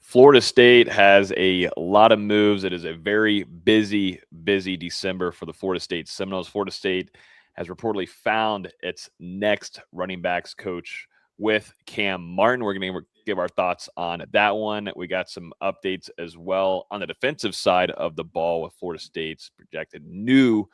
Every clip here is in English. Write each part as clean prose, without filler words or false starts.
Florida State has a lot of moves. It is a very busy December for the Florida State Seminoles. Florida State has reportedly found its next running backs coach with Cam Martin. We're going to give our thoughts on that one. We got some updates as well on the defensive side of the ball with Florida State's projected new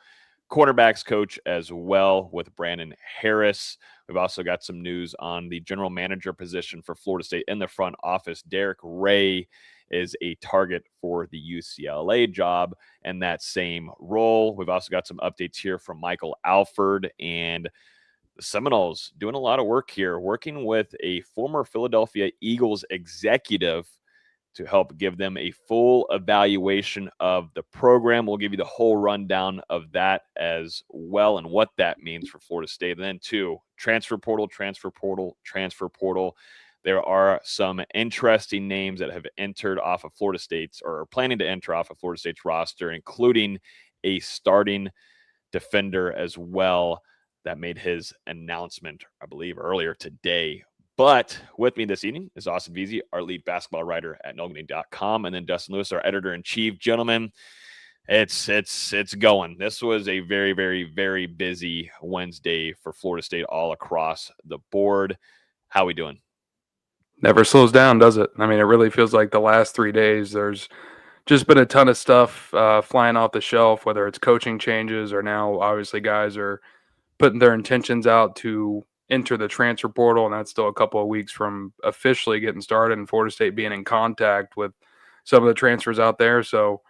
quarterbacks coach as well with Brandon Harris. We've also got some news on the general manager position for Florida State in the front office. Derek Ray is a target for the UCLA job in that same role. We've also got some updates here from Michael Alford, and the Seminoles doing a lot of work here, working with a former Philadelphia Eagles executive to help give them a full evaluation of the program. We'll give you the whole rundown of that as well and what that means for Florida State. And then, too, transfer portal. There are some interesting names that have entered off of Florida State's or are planning to enter off of Florida State's roster, including a starting defender as well that made his announcement, I believe, earlier today. But with me this evening is Austin Veazey, our lead basketball writer at NoleGameday.com, and then Dustin Lewis, our editor-in-chief. Gentlemen, it's going. This was a very, very, very busy Wednesday for Florida State all across the board. How we doing? Never slows down, does it? I mean, it really feels like the last 3 days there's just been a ton of stuff flying off the shelf, whether it's coaching changes or now obviously guys are putting their intentions out to enter the transfer portal, and that's still a couple of weeks from officially getting started and Florida State being in contact with some of the transfers out there. So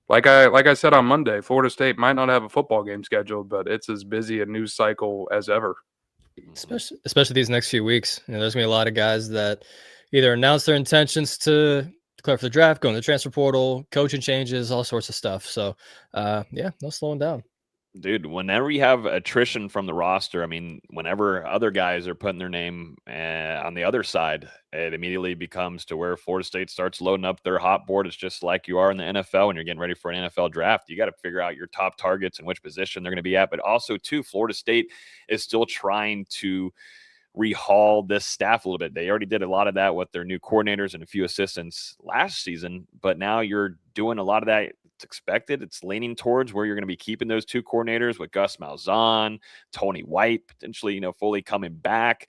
like I said on Monday, Florida State might not have a football game scheduled, but it's as busy a news cycle as ever. Especially these next few weeks. There's going to be a lot of guys that either announce their intentions to declare for the draft, go in the transfer portal, coaching changes, all sorts of stuff. So, no slowing down. Dude, whenever you have attrition from the roster, I mean, whenever other guys are putting their name on the other side, it immediately becomes to where Florida State starts loading up their hot board. It's just like you are in the NFL when you're getting ready for an NFL draft. You got to figure out your top targets and which position they're going to be at. But also, too, Florida State is still trying to rehaul this staff a little bit. They already did a lot of that with their new coordinators and a few assistants last season, but now you're doing a lot of that. It's expected. It's leaning towards where you're going to be keeping those two coordinators with Gus Malzahn, Tony White, potentially, fully coming back.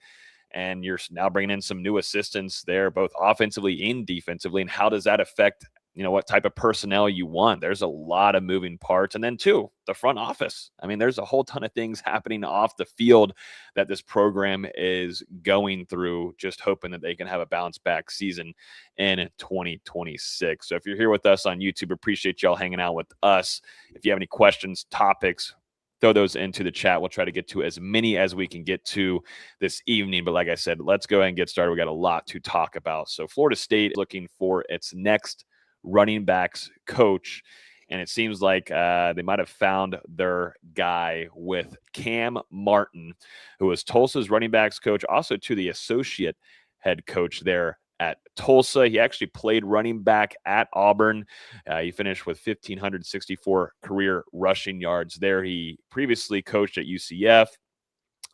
And you're now bringing in some new assistants there, both offensively and defensively. And how does that affect, what type of personnel you want? There's a lot of moving parts. And then, too, the front office. I mean, there's a whole ton of things happening off the field that this program is going through, just hoping that they can have a bounce back season in 2026. So if you're here with us on YouTube, appreciate y'all hanging out with us. If you have any questions, topics, throw those into the chat. We'll try to get to as many as we can get to this evening. But like I said, let's go ahead and get started. We got a lot to talk about. So Florida State looking for its next running backs coach, and it seems like they might have found their guy with Cam Martin, who was Tulsa's running backs coach, also to the associate head coach there at Tulsa. He actually played running back at Auburn. He finished with 1,564 career rushing yards there. He previously coached at UCF,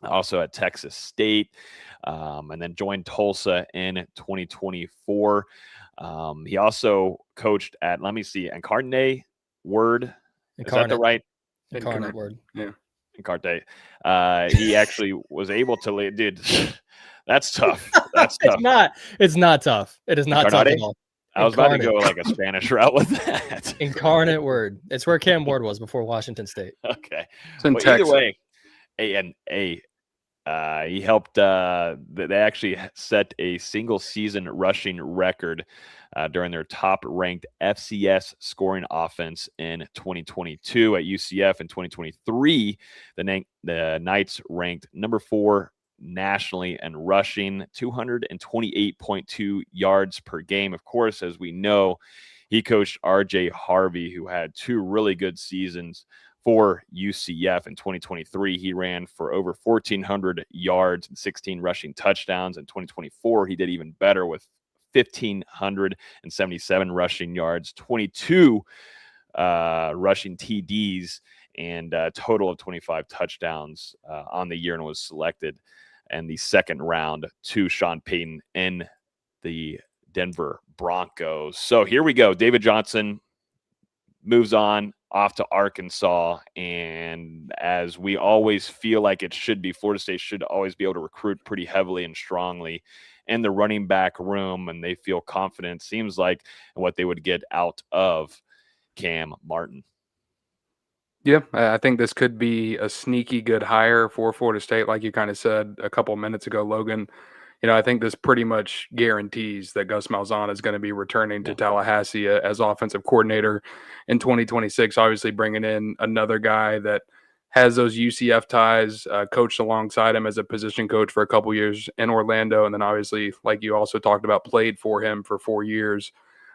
also at Texas State, and then joined Tulsa in 2024. He also coached at, Incarnate Word. Is that the right? Incarnate Word. Yeah. Incarnate. He actually was able to lead. Dude, that's tough. That's tough. It's not tough. It is not tough at all. I was about to go like a Spanish route with that. Incarnate Word. It's where Cam Ward was before Washington State. Okay. It's in Texas. Either way, he helped. They actually set a single season rushing record during their top-ranked FCS scoring offense in 2022 at UCF. In 2023, the Knights ranked number 4 nationally and rushing, 228.2 yards per game. Of course, as we know, he coached R.J. Harvey, who had 2 really good seasons for UCF. In 2023, he ran for over 1,400 yards and 16 rushing touchdowns. In 2024, he did even better with 1,577 rushing yards, 22 rushing TDs, and a total of 25 touchdowns on the year, and was selected in the second round to Sean Payton in the Denver Broncos. So here we go. David Johnson moves on off to Arkansas. And as we always feel like it should be, Florida State should always be able to recruit pretty heavily and strongly in the running back room. And they feel confident, seems like, in what they would get out of Cam Martin. Yeah, I think this could be a sneaky good hire for Florida State. Like you kind of said a couple of minutes ago, Logan, I think this pretty much guarantees that Gus Malzahn is going to be returning to Tallahassee as offensive coordinator in 2026, obviously bringing in another guy that has those UCF ties, coached alongside him as a position coach for a couple years in Orlando. And then obviously, like you also talked about, played for him for 4 years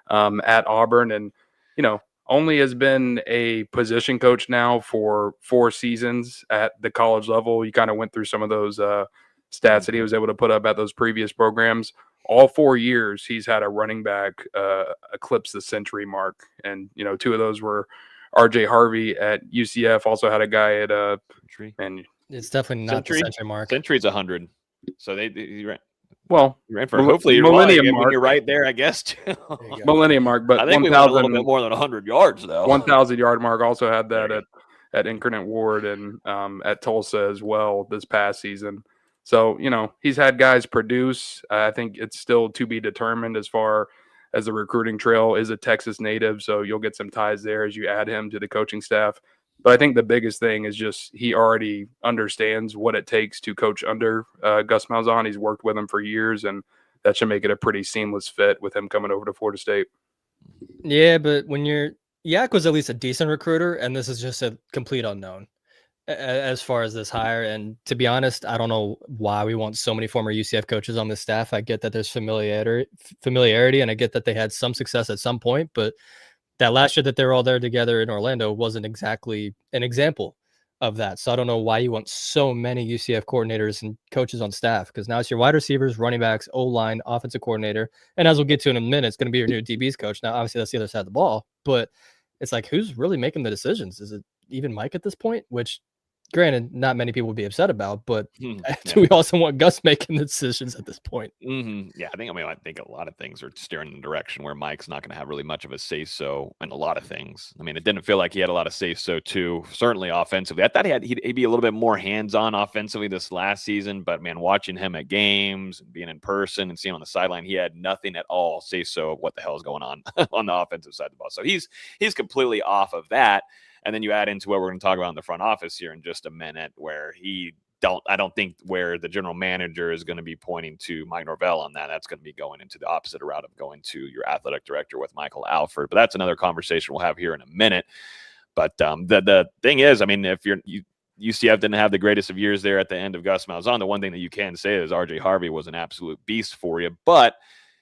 at Auburn. And, only has been a position coach now for 4 seasons at the college level. You kind of went through some of those stats that he was able to put up at those previous programs. All 4 years, he's had a running back eclipse the century mark. And, 2 of those were RJ Harvey at UCF, also had a guy at and it's definitely not the century mark. Century's 100. So you're right. Well, you're right for hopefully you're millennium right. mark. You're right there, I guess. Too. Millennium mark, but I think we went a little bit more than 100 yards though. 1,000 yard mark. Also had that at Incarnate Ward and at Tulsa as well this past season. So he's had guys produce. I think it's still to be determined as far as the recruiting trail. Is a Texas native, so you'll get some ties there as you add him to the coaching staff. But I think the biggest thing is just he already understands what it takes to coach under Gus Malzahn. He's worked with him for years, and that should make it a pretty seamless fit with him coming over to Florida State. Yeah, but when Yak was at least a decent recruiter, and this is just a complete unknown as far as this hire. And to be honest, I don't know why we want so many former UCF coaches on this staff. I get that there's familiarity, and I get that they had some success at some point, but that last year that they were all there together in Orlando wasn't exactly an example of that. So I don't know why you want so many UCF coordinators and coaches on staff, because now it's your wide receivers, running backs, O-line, offensive coordinator. And as we'll get to in a minute, it's going to be your new DBs coach. Now, obviously, that's the other side of the ball, but it's like, who's really making the decisions? Is it even Mike at this point? Which, granted, not many people would be upset about, but do we also want Gus making the decisions at this point? Yeah, I think a lot of things are steering in the direction where Mike's not going to have really much of a say-so in a lot of things. I mean, it didn't feel like he had a lot of say-so too, certainly offensively. I thought he'd be a little bit more hands-on offensively this last season, but man, watching him at games and being in person and seeing him on the sideline, he had nothing at all say-so of what the hell is going on on the offensive side of the ball. So he's completely off of that. And then you add into what we're going to talk about in the front office here in just a minute, where I don't think where the general manager is going to be pointing to Mike Norvell on that. That's going to be going into the opposite route of going to your athletic director with Michael Alford. But that's another conversation we'll have here in a minute. But the thing is, I mean, if UCF didn't have the greatest of years there at the end of Gus Malzahn, the one thing that you can say is RJ Harvey was an absolute beast for you. But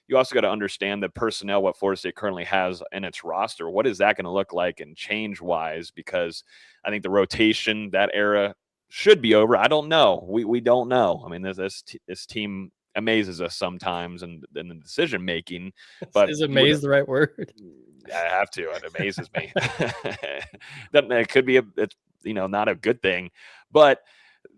you also got to understand the personnel, what Florida State currently has in its roster. What is that going to look like and change-wise? Because I think the rotation, that era, should be over. I don't know. We don't know. I mean, this team amazes us sometimes in the decision-making. But is amaze the right word? I have to. It amazes me. It could be it's not a good thing. But,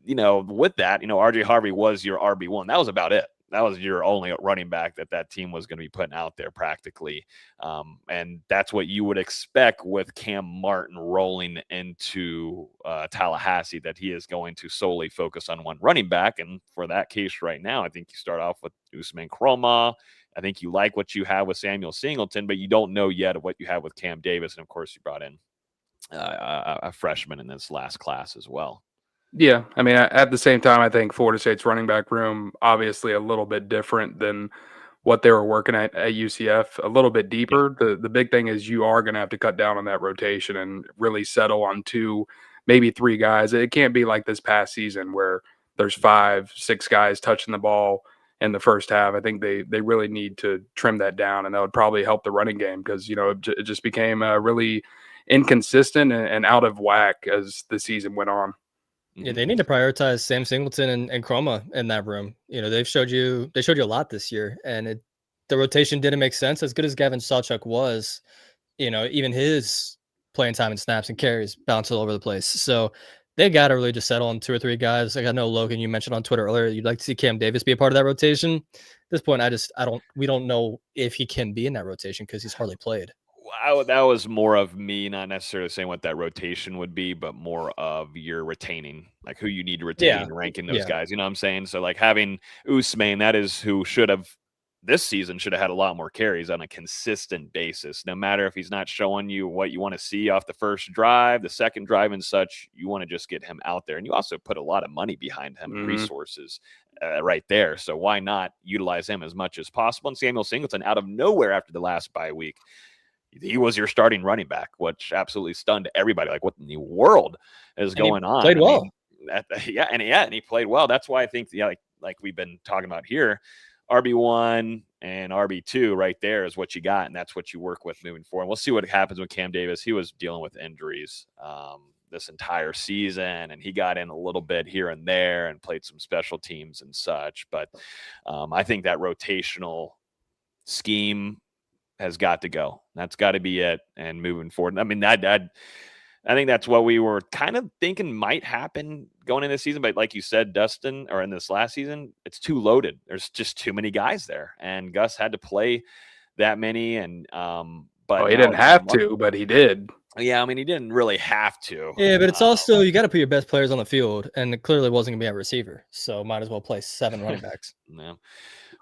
with that, RJ Harvey was your RB1. That was about it. That was your only running back that team was going to be putting out there practically. And that's what you would expect with Cam Martin rolling into Tallahassee, that he is going to solely focus on one running back. And for that case right now, I think you start off with Usman Kroma. I think you like what you have with Samuel Singleton, but you don't know yet what you have with Cam Davis. And of course, you brought in a freshman in this last class as well. Yeah, I mean, at the same time, I think Florida State's running back room obviously a little bit different than what they were working at UCF, a little bit deeper. The big thing is you are going to have to cut down on that rotation and really settle on 2, maybe 3 guys. It can't be like this past season where there's 5, 6 guys touching the ball in the first half. I think they really need to trim that down, and that would probably help the running game because, it just became really inconsistent and out of whack as the season went on. Yeah, they need to prioritize Sam Singleton and Kroma in that room. They showed you a lot this year, and the rotation didn't make sense. As good as Gavin Sawchuk was, even his playing time and snaps and carries bounce all over the place. So they got to really just settle on 2 or 3 guys. Like I know, Logan, you mentioned on Twitter earlier, you'd like to see Cam Davis be a part of that rotation. this point, we don't know if he can be in that rotation because he's hardly played. That was more of me, not necessarily saying what that rotation would be, but more of your retaining, like who you need to retain, ranking those guys. You know what I'm saying? So like having Usman, that is who this season should have had a lot more carries on a consistent basis. No matter if he's not showing you what you want to see off the first drive, the second drive and such, you want to just get him out there. And you also put a lot of money behind him and resources right there. So why not utilize him as much as possible? And Samuel Singleton, out of nowhere after the last bye week, he was your starting running back, which absolutely stunned everybody. Like, what in the world is going on? Played well. And he played well. That's why I think, like we've been talking about here, RB1 and RB2 right there is what you got, and that's what you work with moving forward. We'll see what happens with Cam Davis. He was dealing with injuries this entire season, and he got in a little bit here and there and played some special teams and such. But I think that rotational scheme has got to go. That's got to be it. And moving forward, I mean, I think that's what we were kind of thinking might happen going into the season. But like you said, Dustin, or in this last season, it's too loaded. There's just too many guys there. And Gus had to play that many. And but he didn't have to, but he did. Yeah, I mean, he didn't really have to. Yeah, but it's also, you got to put your best players on the field, and it clearly wasn't going to be a receiver. So might as well play 7 running backs. No.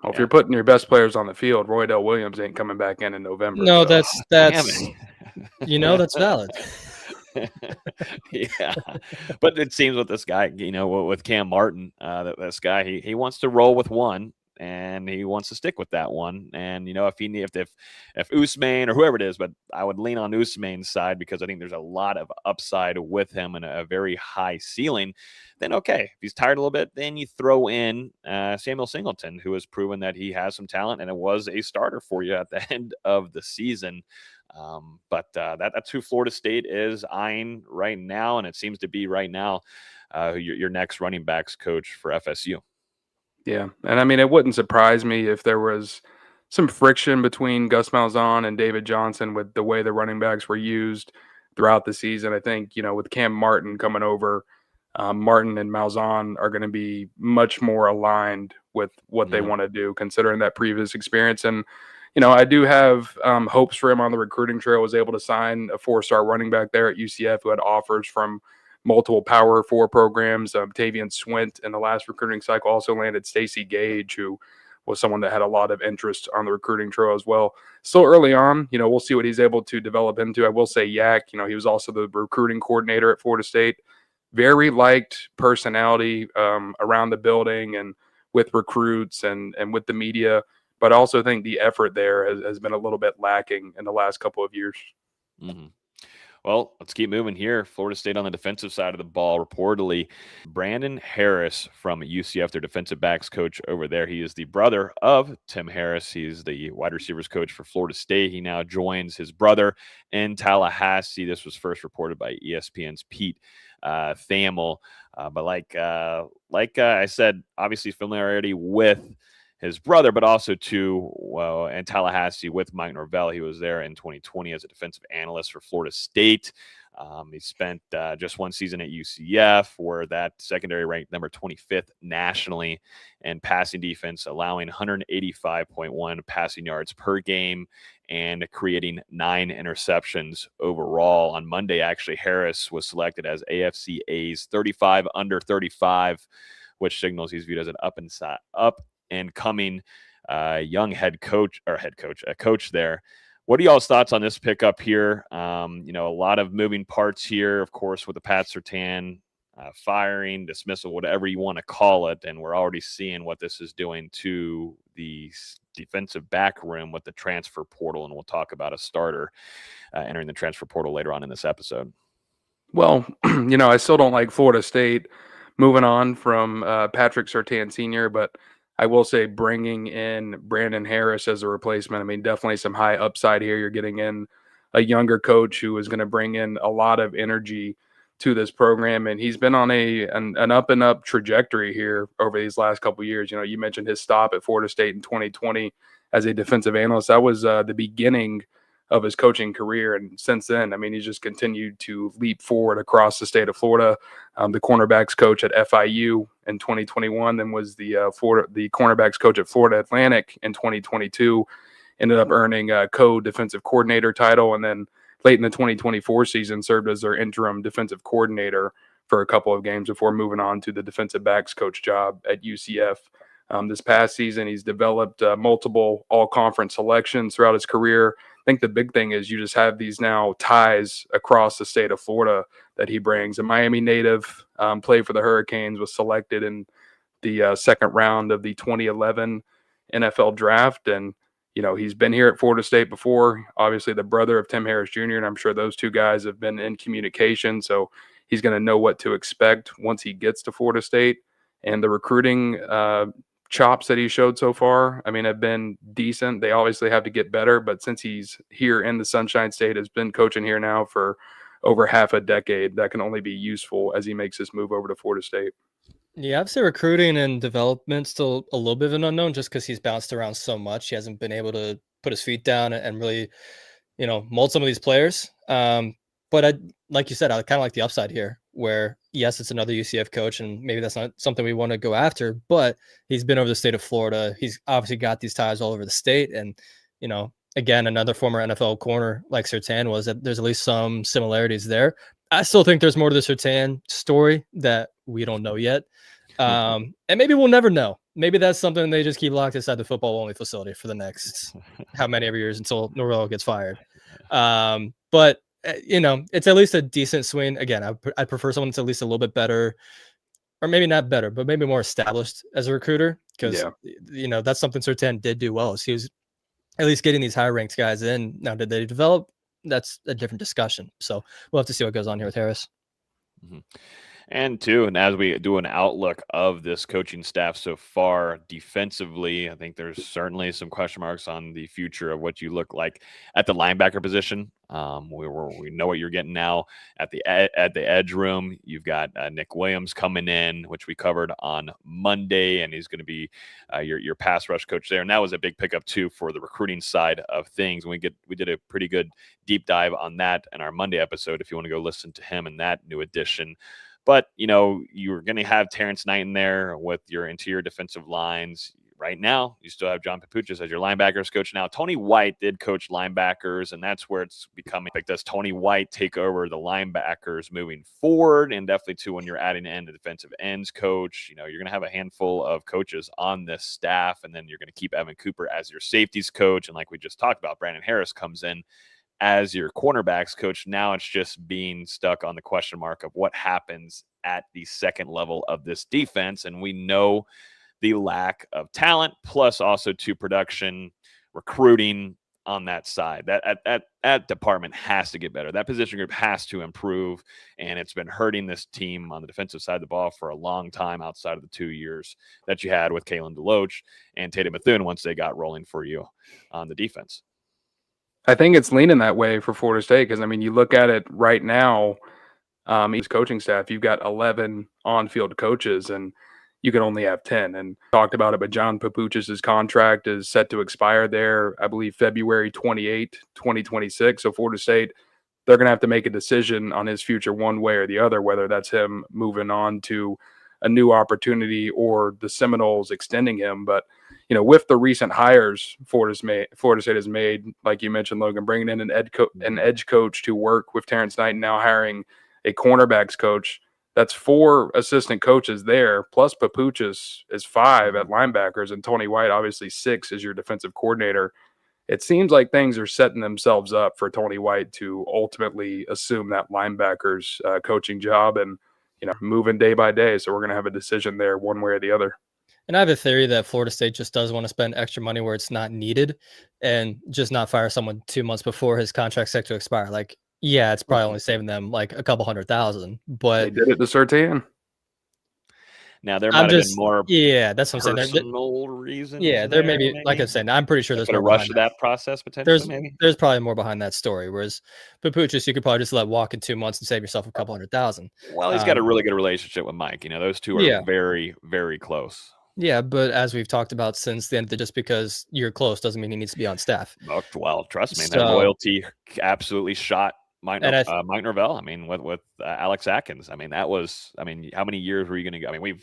Well, if you're putting your best players on the field, Roydell Williams ain't coming back in November. No, so. that's that's valid. Yeah, but it seems with this guy, with Cam Martin, this guy, he wants to roll with one, and he wants to stick with that one. And if Usman or whoever it is, but I would lean on Usman's side because I think there's a lot of upside with him and a very high ceiling. Then okay, if he's tired a little bit, then you throw in Samuel Singleton, who has proven that he has some talent, and it was a starter for you at the end of the season. But that's who Florida State is eyeing right now, and it seems to be right now your next running backs coach for FSU. Yeah, and I mean, it wouldn't surprise me if there was some friction between Gus Malzahn and David Johnson with the way the running backs were used throughout the season. I think, with Cam Martin coming over, Martin and Malzahn are going to be much more aligned with what they want to do, considering that previous experience. And, I do have hopes for him on the recruiting trail. Was able to sign a 4-star running back there at UCF who had offers from multiple Power 4 programs. Tavian Swint in the last recruiting cycle also landed Stacey Gage, who was someone that had a lot of interest on the recruiting trail as well. Still early on, we'll see what he's able to develop into. I will say Yak, he was also the recruiting coordinator at Florida State. Very liked personality around the building and with recruits and with the media. But I also think the effort there has been a little bit lacking in the last couple of years. Mm-hmm. Well, let's keep moving here. Florida State on the defensive side of the ball, reportedly, Brandon Harris from UCF, their defensive backs coach over there. He is the brother of Tim Harris. He's the wide receivers coach for Florida State. He now joins his brother in Tallahassee. This was first reported by ESPN's Pete Thamel. But like I said, obviously familiarity with his brother, but also in Tallahassee with Mike Norvell. He was there in 2020 as a defensive analyst for Florida State. He spent just one season at UCF, where that secondary ranked number 25th nationally in passing defense, allowing 185.1 passing yards per game and creating 9 interceptions overall. On Monday, actually, Harris was selected as AFCA's 35 under 35, which signals he's viewed as an up and coming young coach there. What are y'all's thoughts on this pickup here? A lot of moving parts here, of course, with the Pat Surtain firing, dismissal, whatever you want to call it. And we're already seeing what this is doing to the defensive back room with the transfer portal. And we'll talk about a starter entering the transfer portal later on in this episode. Well, I still don't like Florida State moving on from Patrick Surtain Sr., but I will say bringing in Brandon Harris as a replacement, I mean, definitely some high upside here. You're getting in a younger coach who is going to bring in a lot of energy to this program, and he's been on an up and up trajectory here over these last couple of years. You mentioned his stop at Florida State in 2020 as a defensive analyst. That was the beginning of his coaching career. And since then, I mean, he's just continued to leap forward across the state of Florida. The cornerbacks coach at FIU in 2021, then was the cornerbacks coach at Florida Atlantic in 2022. Ended up earning a co-defensive coordinator title, and then late in the 2024 season served as their interim defensive coordinator for a couple of games before moving on to the defensive backs coach job at UCF. This past season, he's developed multiple all-conference selections throughout his career. I think the big thing is you just have these now ties across the state of Florida that he brings. A Miami native, played for the Hurricanes, was selected in the second round of the 2011 NFL draft. And, you know, he's been here at Florida State before, obviously the brother of Tim Harris Jr., and I'm sure those two guys have been in communication. So he's going to know what to expect once he gets to Florida State. And the recruiting chops that he showed so far, I mean, have been decent. They obviously have to get better, but since he's here in the Sunshine State, has been coaching here now for over half a decade, that can only be useful as he makes this move over to Florida State. Yeah, I'd say recruiting and development still a little bit of an unknown just because he's bounced around so much. He hasn't been able to put his feet down and really, mold some of these players. But like you said, I kind of like the upside here where, yes, it's another UCF coach, and maybe that's not something we want to go after, but he's been over the state of Florida. He's obviously got these ties all over the state. And, again, another former NFL corner like Surtain was, that there's at least some similarities there. I still think there's more to the Surtain story that we don't know yet. And maybe we'll never know. Maybe that's something they just keep locked inside the football-only facility for the next how many ever years until Norvell gets fired. But it's at least a decent swing. Again, I prefer someone that's at least a little bit better, or maybe not better, but maybe more established as a recruiter, because that's something Surtain did do well. Is he was at least getting these high-ranked guys in. Now, did they develop? That's a different discussion. So we'll have to see what goes on here with Harris. Mm-hmm. And as we do an outlook of this coaching staff so far defensively, I think there's certainly some question marks on the future of what you look like at the linebacker position. We know what you're getting now at the edge room. You've got Nick Williams coming in, which we covered on Monday, and he's going to be your pass rush coach there. And that was a big pickup too for the recruiting side of things. We did a pretty good deep dive on that in our Monday episode. If you want to go listen to him in that new edition. But, you're going to have Terrence Knight in there with your interior defensive lines. Right now, you still have John Papuchis as your linebackers coach. Now, Tony White did coach linebackers, and that's where it's becoming like, does Tony White take over the linebackers moving forward? And definitely, too, when you're adding in the defensive ends coach, you're going to have a handful of coaches on this staff, and then you're going to keep Evan Cooper as your safeties coach. And like we just talked about, Brandon Harris comes in as your cornerbacks coach. Now it's just being stuck on the question mark of what happens at the second level of this defense. And we know the lack of talent, plus also to production, recruiting on that side. That department has to get better. That position group has to improve. And it's been hurting this team on the defensive side of the ball for a long time outside of the 2 years that you had with Kalen DeLoach and Tatum Bethune once they got rolling for you on the defense. I think it's leaning that way for Florida State because, I mean, you look at it right now, each coaching staff, you've got 11 on-field coaches, and you can only have 10. And talked about it, but John Papuchis' contract is set to expire there, I believe, February 28, 2026. So Florida State, they're going to have to make a decision on his future one way or the other, whether that's him moving on to a new opportunity or the Seminoles extending him. But with the recent hires Florida State has made, like you mentioned, Logan, bringing in an edge coach to work with Terrence Knight, and now hiring a cornerbacks coach, that's 4 assistant coaches there, plus Papuchis is 5 at linebackers, and Tony White, obviously 6 as your defensive coordinator. It seems like things are setting themselves up for Tony White to ultimately assume that linebackers coaching job and, moving day by day. So we're going to have a decision there one way or the other. And I have a theory that Florida State just does want to spend extra money where it's not needed and just not fire someone 2 months before his contract's set to expire. Like, yeah, it's probably only saving them like a couple $100,000, but they did it to Surtain. Now there might have been more. Yeah, that's what I'm saying. Personal reasons. Yeah, there may be, like I said, I'm pretty sure there's a rush to that process potentially. There's probably more behind that story. Whereas Papuchis, you could probably just let walk in 2 months and save yourself a couple $100,000. Well, he's got a really good relationship with Mike. Those two are very, very close. Yeah, but as we've talked about since then, that just because you're close doesn't mean he needs to be on staff. Well, trust me, that So, loyalty absolutely shot Mike and I Mike Norvell. I mean, with Alex Atkins. I mean, that was. I mean, how many years were you going to go? I mean,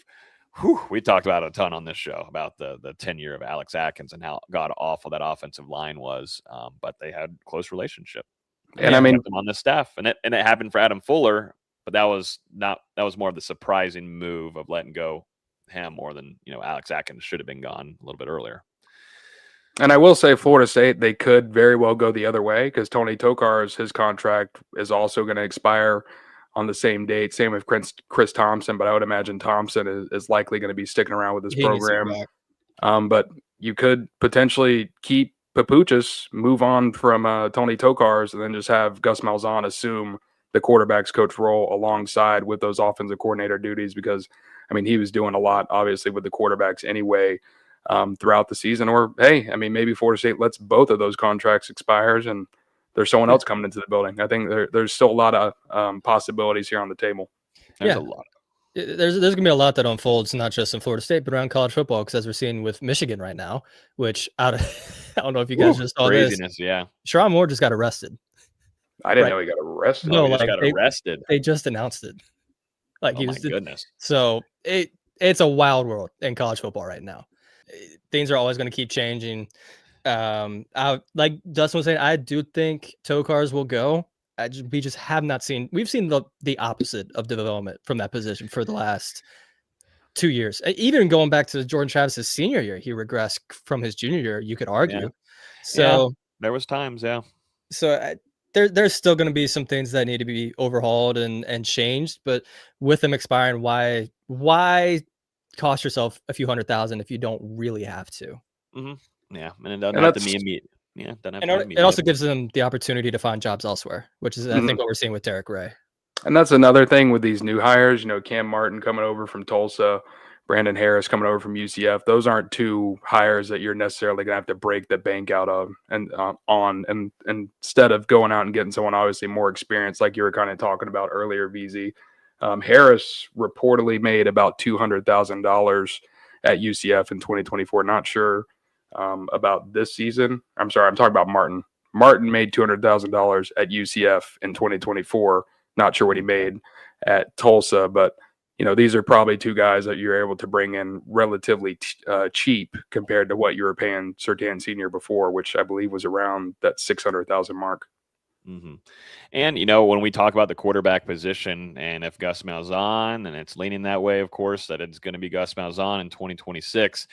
we talked about it a ton on this show about the tenure of Alex Atkins and how god awful that offensive line was. But they had close relationship, And they I mean, kept him on the staff, and it happened for Adam Fuller. But that was more of the surprising move of letting go him more than Alex Atkins should have been gone a little bit earlier. and I will say Florida State, they could very well go the other way because Tony Tokar's, his contract is also going to expire on the same date. Same with Chris Thompson, but I would imagine Thompson is likely going to be sticking around with this he needs to program. go back. But you could potentially keep Papuchis, move on from Tony Tokar's, and then just have Gus Malzahn assume the quarterback's coach role alongside with those offensive coordinator duties because, I mean, he was doing a lot, obviously, with the quarterbacks anyway throughout the season. Or, hey, I mean, maybe Florida State lets both of those contracts expires and there's someone else coming into the building. I think there's still a lot of possibilities here on the table. There's a lot. There's going to be a lot that unfolds, not just in Florida State, but around college football, because as we're seeing with Michigan right now, which I don't know if you guys just saw craziness, this. yeah. Sherrod Moore just got arrested. I didn't know he got arrested. No, he just got arrested. They just announced it. Like my goodness. So it's a wild world in college football right now. Things are always going to keep changing. Like Dustin was saying, I do think Tokars will go. We just have not seen. We've seen the opposite of development from that position for the last 2 years. Even going back to Jordan Travis's senior year, he regressed from his junior year. You could argue. Yeah. So there was times, yeah. So there's still going to be some things that need to be overhauled and changed. But with them expiring, why cost yourself a few $100,000 if you don't really have to? Mm-hmm. Yeah, and it doesn't have to be immediate. Yeah, it also gives them the opportunity to find jobs elsewhere, which is I think what we're seeing with Derek Ray. And that's another thing with these new hires. Cam Martin coming over from Tulsa, Brandon Harris coming over from UCF. Those aren't two hires that you're necessarily going to have to break the bank out of and instead of going out and getting someone obviously more experienced, like you were kind of talking about earlier, VZ. Harris reportedly made about $200,000 at UCF in 2024. Not sure about this season. I'm sorry, I'm talking about Martin. Martin made $200,000 at UCF in 2024. Not sure what he made at Tulsa, but these are probably two guys that you're able to bring in relatively cheap compared to what you were paying Surtain Senior before, which I believe was around that $600,000 mark. Mm-hmm. And when we talk about the quarterback position, and if Gus Malzahn, and it's leaning that way, of course, that it's going to be Gus Malzahn in 2026.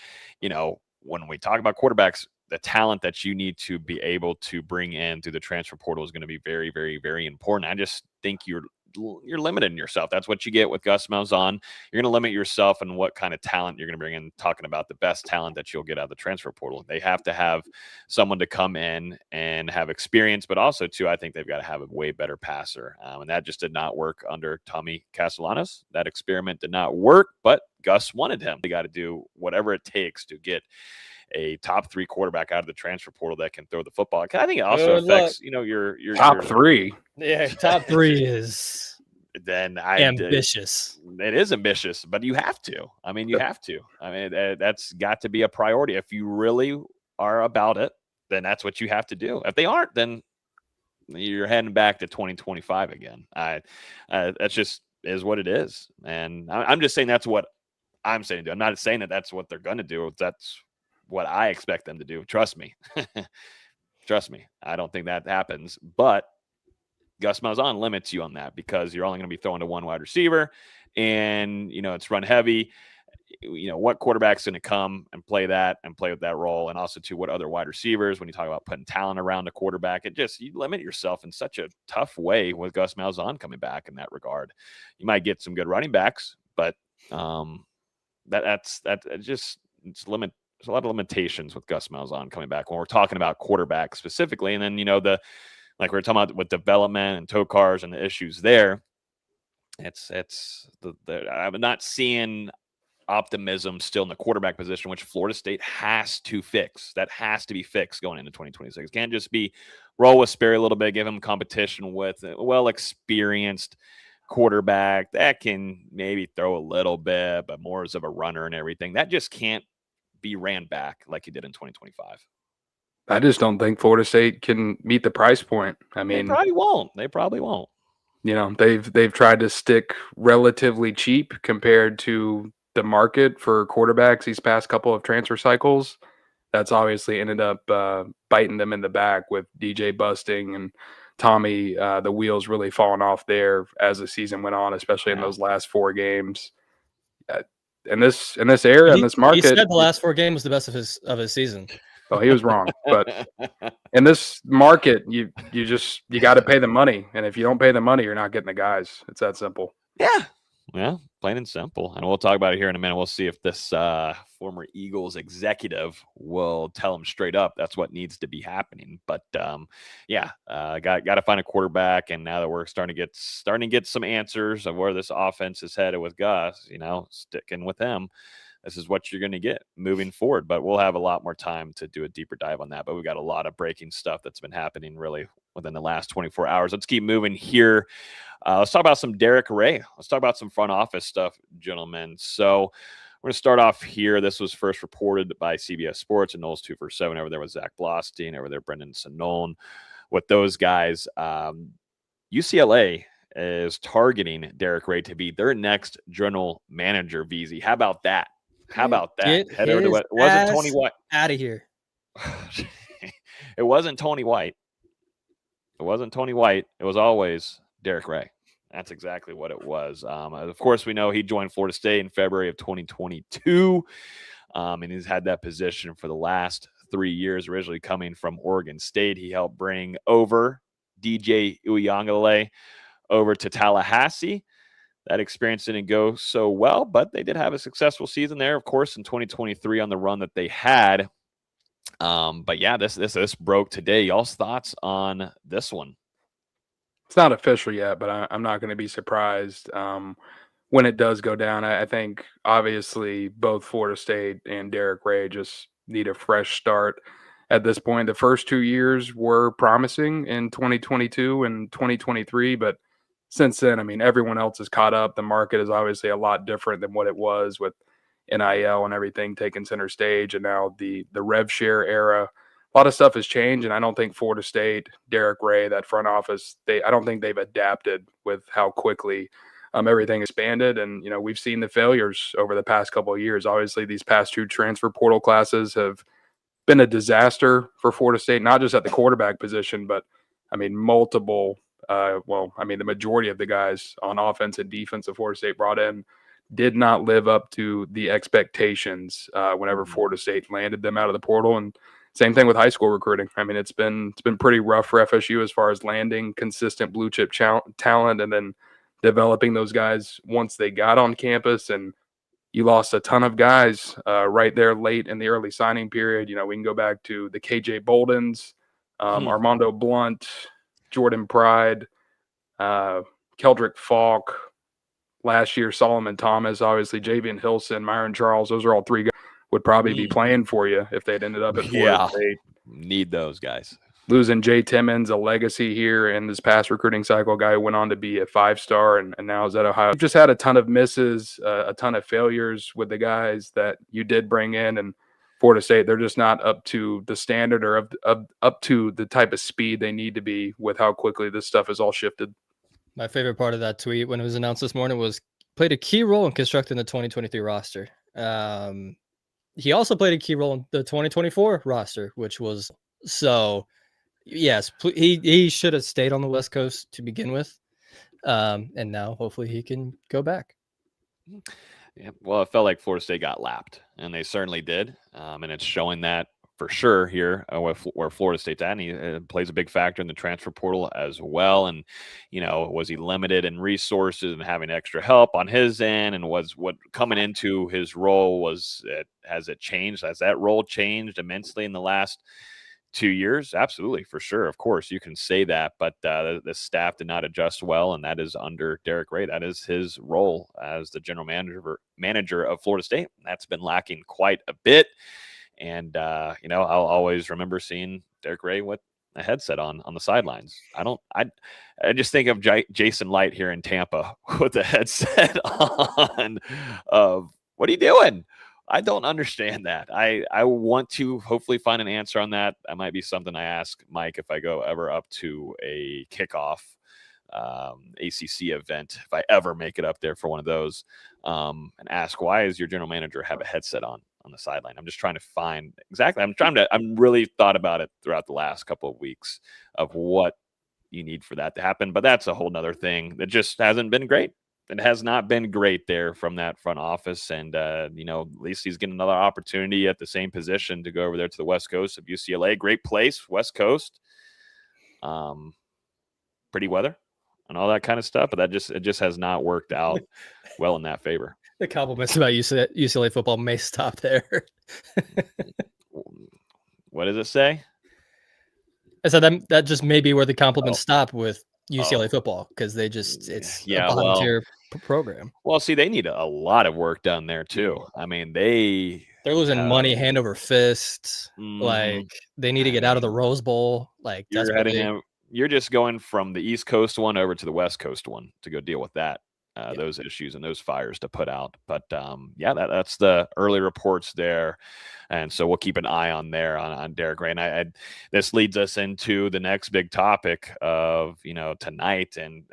When we talk about quarterbacks, the talent that you need to be able to bring in through the transfer portal is going to be very, very, very important. I just think you're limiting yourself. That's what you get with Gus Malzahn. You're going to limit yourself and what kind of talent you're going to bring in. Talking about the best talent that you'll get out of the transfer portal, they have to have someone to come in and have experience, but also too, I think they've got to have a way better passer, and that just did not work under Tommy Castellanos. That experiment did not work, but Gus wanted him. They got to do whatever it takes to get a top 3 quarterback out of the transfer portal that can throw the football. I think it also affects, your top 3. Yeah, top 3 is ambitious. It is ambitious, but you have to. I mean, you have to. I mean, that's got to be a priority. If you really are about it, then that's what you have to do. If they aren't, then you're heading back to 2025 again. That's just is what it is. And I'm just saying that's what I'm saying to do. I'm not saying that that's what they're going to do. That's what I expect them to do. Trust me. Trust me. I don't think that happens. But Gus Malzahn limits you on that because you're only going to be throwing to one wide receiver, and it's run heavy. What quarterback's going to come and play with that role, and also to what other wide receivers. When you talk about putting talent around a quarterback, you limit yourself in such a tough way with Gus Malzahn coming back in that regard. You might get some good running backs, but it's limit. There's a lot of limitations with Gus Malzahn coming back when we're talking about quarterbacks specifically. And then, like we were talking about with development and Tokars and the issues there, I'm not seeing optimism still in the quarterback position, which Florida State has to fix. That has to be fixed going into 2026. It can't just be roll with Sperry a little bit, give him competition with a well-experienced quarterback that can maybe throw a little bit, but more as of a runner and everything. That just can't be ran back like he did in 2025. I just don't think Florida State can meet the price point. I mean, They probably won't. You know, they've tried to stick relatively cheap compared to the market for quarterbacks these past couple of transfer cycles. That's obviously ended up biting them in the back with DJ busting and Tommy, the wheels really falling off there as the season went on, especially in those last 4 games. In this era, in this market, he said the last 4 games was the best of his season. Well, he was wrong, but in this market, you got to pay the money, and if you don't pay the money, you're not getting the guys. It's that simple. Yeah, plain and simple. And we'll talk about it here in a minute. We'll see if this former Eagles executive will tell him straight up that's what needs to be happening. But got to find a quarterback, and now that we're starting to get some answers of where this offense is headed with Gus, sticking with him. This is what you're going to get moving forward. But we'll have a lot more time to do a deeper dive on that. But we've got a lot of breaking stuff that's been happening really within the last 24 hours. Let's keep moving here. Let's talk about some Derek Ray. Let's talk about some front office stuff, gentlemen. So we're going to start off here. This was first reported by CBS Sports and Noles 247 over there with Zach Blaustein, over there Brendan Sanone. With those guys, UCLA is targeting Derek Ray to be their next general manager, VZ. How about that? Head over to it. It wasn't Tony White. Out of here. It wasn't Tony White. It was always Derek Ray. That's exactly what it was. Of course, we know he joined Florida State in February of 2022, and he's had that position for the last 3 years, originally coming from Oregon State. He helped bring over DJ Uiagalelei over to Tallahassee. That experience didn't go so well, but they did have a successful season there, of course, in 2023 on the run that they had. But yeah, this broke today. Y'all's thoughts on this one? It's not official yet, but I'm not going to be surprised when it does go down. I think obviously both Florida State and Derek Ray just need a fresh start at this point. The first 2 years were promising in 2022 and 2023, but since then, I mean, everyone else is caught up. The market is obviously a lot different than what it was with NIL and everything taking center stage, and now the rev share era. A lot of stuff has changed, and I don't think Florida State, Derek Ray, that front office, I don't think they've adapted with how quickly everything expanded. And, we've seen the failures over the past couple of years. Obviously, these past 2 transfer portal classes have been a disaster for Florida State, not just at the quarterback position, but, I mean, multiple the majority of the guys on offense and defense of Florida State brought in did not live up to the expectations whenever Florida State landed them out of the portal. And same thing with high school recruiting. I mean, it's been pretty rough for FSU as far as landing consistent blue chip talent and then developing those guys once they got on campus. And you lost a ton of guys right there late in the early signing period. We can go back to the KJ Boldens, Armando Blunt, Jordan Pride, Keldrick Falk, last year Solomon Thomas, obviously Javian Hilson, Myron Charles. Those are all 3 guys would probably be playing for you if they'd ended up at Florida State. Need those guys. Losing Jay Timmons, a legacy here in this past recruiting cycle, a guy who went on to be a 5-star and now is at Ohio. You've just had a ton of misses, a ton of failures with the guys that you did bring in, and Florida State, they're just not up to the standard or up to the type of speed they need to be with how quickly this stuff is all shifted. My favorite part of that tweet when it was announced this morning was played a key role in constructing the 2023 roster. He also played a key role in the 2024 roster, which was yes, he should have stayed on the West Coast to begin with. And now hopefully he can go back. Yeah, well, it felt like Florida State got lapped, and they certainly did. And it's showing that for sure here where Florida State's at. And he plays a big factor in the transfer portal as well. And, was he limited in resources and having extra help on his end? And was what coming into his role has it changed? Has that role changed immensely in the last 2 years? Absolutely, for sure. Of course, you can say that, but the staff did not adjust well, and that is under Derek Ray. That is his role as the general manager of Florida State. That's been lacking quite a bit. And, I'll always remember seeing Derek Ray with a headset on the sidelines. I just think of Jason Light here in Tampa with a headset on. Of what are you doing? I don't understand that. I want to hopefully find an answer on that. That might be something I ask Mike if I go ever up to a kickoff ACC event, if I ever make it up there for one of those, and ask, why is your general manager have a headset on the sideline? I'm just trying to find exactly. I'm really thought about it throughout the last couple of weeks of what you need for that to happen. But that's a whole nother thing that just hasn't been great. It has not been great there from that front office. And, at least he's getting another opportunity at the same position to go over there to the West Coast of UCLA. Great place, West Coast. Pretty weather and all that kind of stuff. But it just has not worked out well in that favor. The compliments about UCLA football may stop there. What does it say? I said that just may be where the compliments stop with UCLA football, because it's a bottom tier program. Well, see, they need a lot of work done there too. I mean, they're losing money hand over fist. Like, they need to get out of the Rose Bowl. Like, you're just going from the East Coast one over to the West Coast one to go deal with that. Those issues and those fires to put out. But that's the early reports there. And so we'll keep an eye on there on Derek Ray. And this leads us into the next big topic of, tonight. And,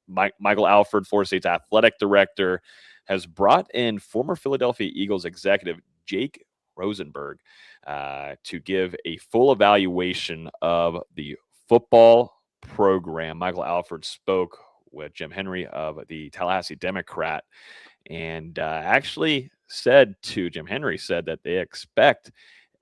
Michael Alford, Florida State's athletic director, has brought in former Philadelphia Eagles executive Jake Rosenberg to give a full evaluation of the football program. Michael Alford spoke with Jim Henry of the Tallahassee Democrat, and actually said that they expect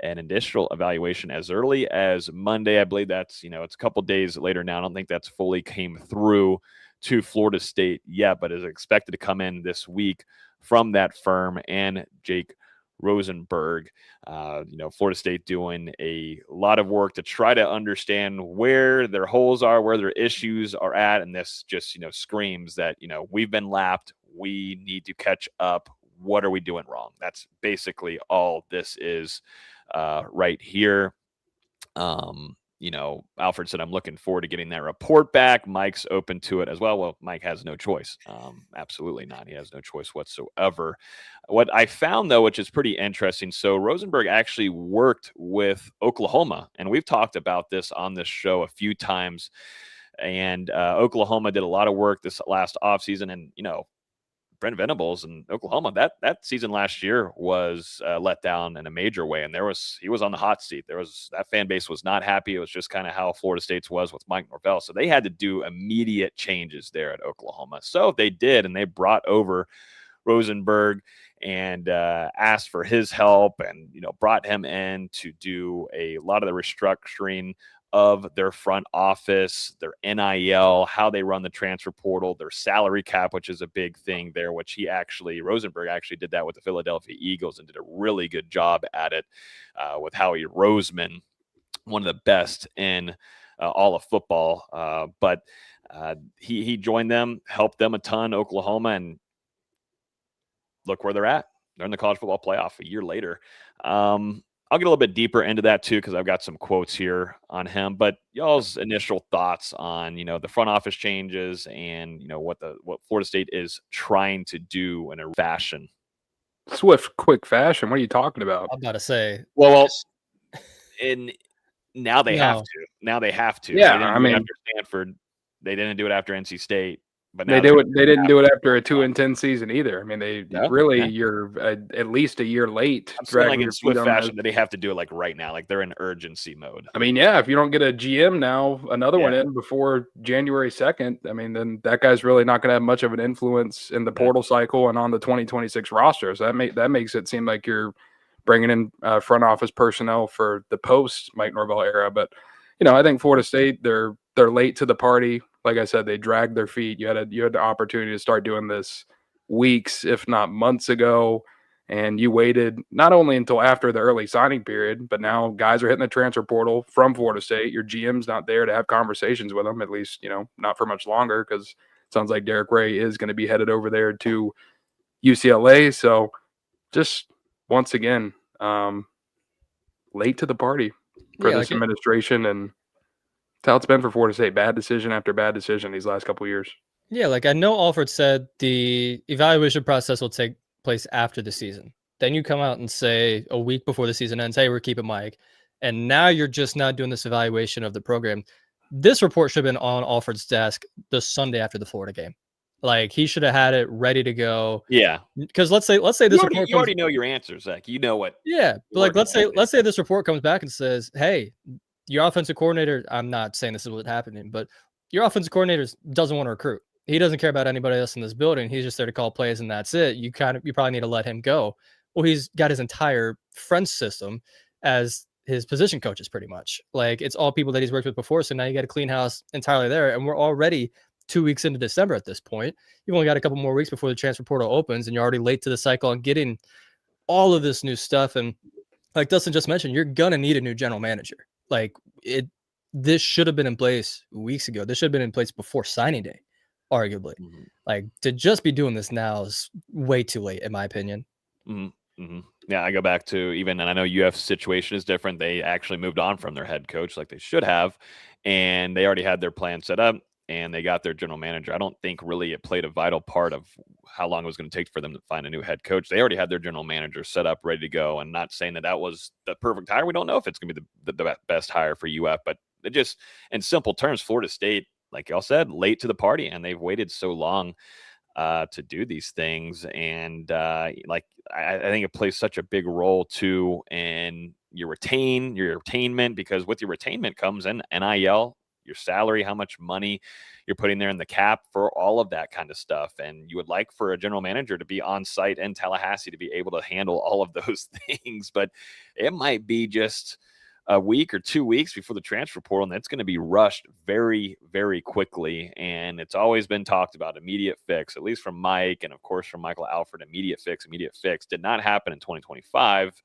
an additional evaluation as early as Monday. I believe that's, it's a couple days later now. I don't think that's fully came through to Florida State yet, but is expected to come in this week from that firm and Jake Rosenberg. Florida State doing a lot of work to try to understand where their holes are, where their issues are at. And this just, screams that, we've been lapped. We need to catch up. What are we doing wrong? That's basically all this is right here. Alfred said, I'm looking forward to getting that report back. Mike's open to it as well. Well, Mike has no choice. Absolutely not. He has no choice whatsoever. What I found, though, which is pretty interesting, so Rosenberg actually worked with Oklahoma, and we've talked about this on this show a few times. And Oklahoma did a lot of work this last offseason, and, Brent Venables in Oklahoma, that season last year was let down in a major way, and he was on the hot seat. That fan base was not happy. It was just kind of how Florida State's was with Mike Norvell. So they had to do immediate changes there at Oklahoma. So they did, and they brought over Rosenberg and asked for his help, and brought him in to do a lot of the restructuring of their front office, their NIL, how they run the transfer portal, their salary cap, which is a big thing there, which Rosenberg actually did that with the Philadelphia Eagles and did a really good job at it with Howie Roseman, one of the best in all of football. But he joined them, helped them a ton, Oklahoma, and look where they're at. They're in the college football playoff a year later. I'll get a little bit deeper into that too, because I've got some quotes here on him. But y'all's initial thoughts on the front office changes and what Florida State is trying to do in a fashion. Swift, quick fashion. What are you talking about? I'm about to say. Well, now they have to. Now they have to. Yeah, after Stanford, they didn't do it after NC State. But they didn't do it after a 2-10 season either. I mean, you're at least a year late. I'm saying, like, in swift fashion that they have to do it like right now, like they're in urgency mode. I mean, if you don't get a GM now, another one in before January 2nd, I mean, then that guy's really not going to have much of an influence in the portal cycle and on the 2026 roster. So that makes it seem like you're bringing in front office personnel for the post Mike Norvell era. But I think Florida State, they're late to the party. Like I said, they dragged their feet. You had the opportunity to start doing this weeks, if not months ago, and you waited not only until after the early signing period, but now guys are hitting the transfer portal from Florida State. Your GM's not there to have conversations with them, at least not for much longer, because it sounds like Derek Ray is going to be headed over there to UCLA. So just once again, late to the party for this administration, and That's how it's been for Florida State. Bad decision after bad decision these last couple of years. Yeah, like I know Alford said the evaluation process will take place after the season. Then you come out and say a week before the season ends, hey, we're keeping Mike. And now you're just not doing this evaluation of the program. This report should have been on Alford's desk the Sunday after the Florida game. Like he should have had it ready to go. Yeah. Because let's say this report you already know your answers, Zach. You know what. Yeah. But like let's say this report comes back and says, hey, your offensive coordinator, I'm not saying this is what's happening, but your offensive coordinator doesn't want to recruit. He doesn't care about anybody else in this building. He's just there to call plays and that's it. You probably need to let him go. Well, he's got his entire French system as his position coaches pretty much. Like it's all people that he's worked with before. So now you got a clean house entirely there. And we're already 2 weeks into December at this point. You've only got a couple more weeks before the transfer portal opens and you're already late to the cycle on getting all of this new stuff. And like Dustin just mentioned, you're going to need a new general manager. Like this should have been in place weeks ago. This should have been in place before signing day, arguably. Mm-hmm. Like to just be doing this now is way too late, in my opinion. Mm-hmm. Mm-hmm. Yeah, I go back to and I know UF's situation is different. They actually moved on from their head coach like they should have, and they already had their plan set up, and they got their general manager. I don't think really it played a vital part of how long it was going to take for them to find a new head coach. They already had their general manager set up, ready to go, and not saying that was the perfect hire. We don't know if it's going to be the best hire for UF, but it just, in simple terms, Florida State, like y'all said, late to the party, and they've waited so long to do these things. And I think it plays such a big role too in your retainment, because with your retainment comes in NIL, your salary, how much money you're putting there in the cap for all of that kind of stuff. And you would like for a general manager to be on site in Tallahassee to be able to handle all of those things, but it might be just a week or 2 weeks before the transfer portal, and it's going to be rushed very, very quickly. And it's always been talked about immediate fix, at least from Mike and of course from Michael Alford. Immediate fix did not happen in 2025.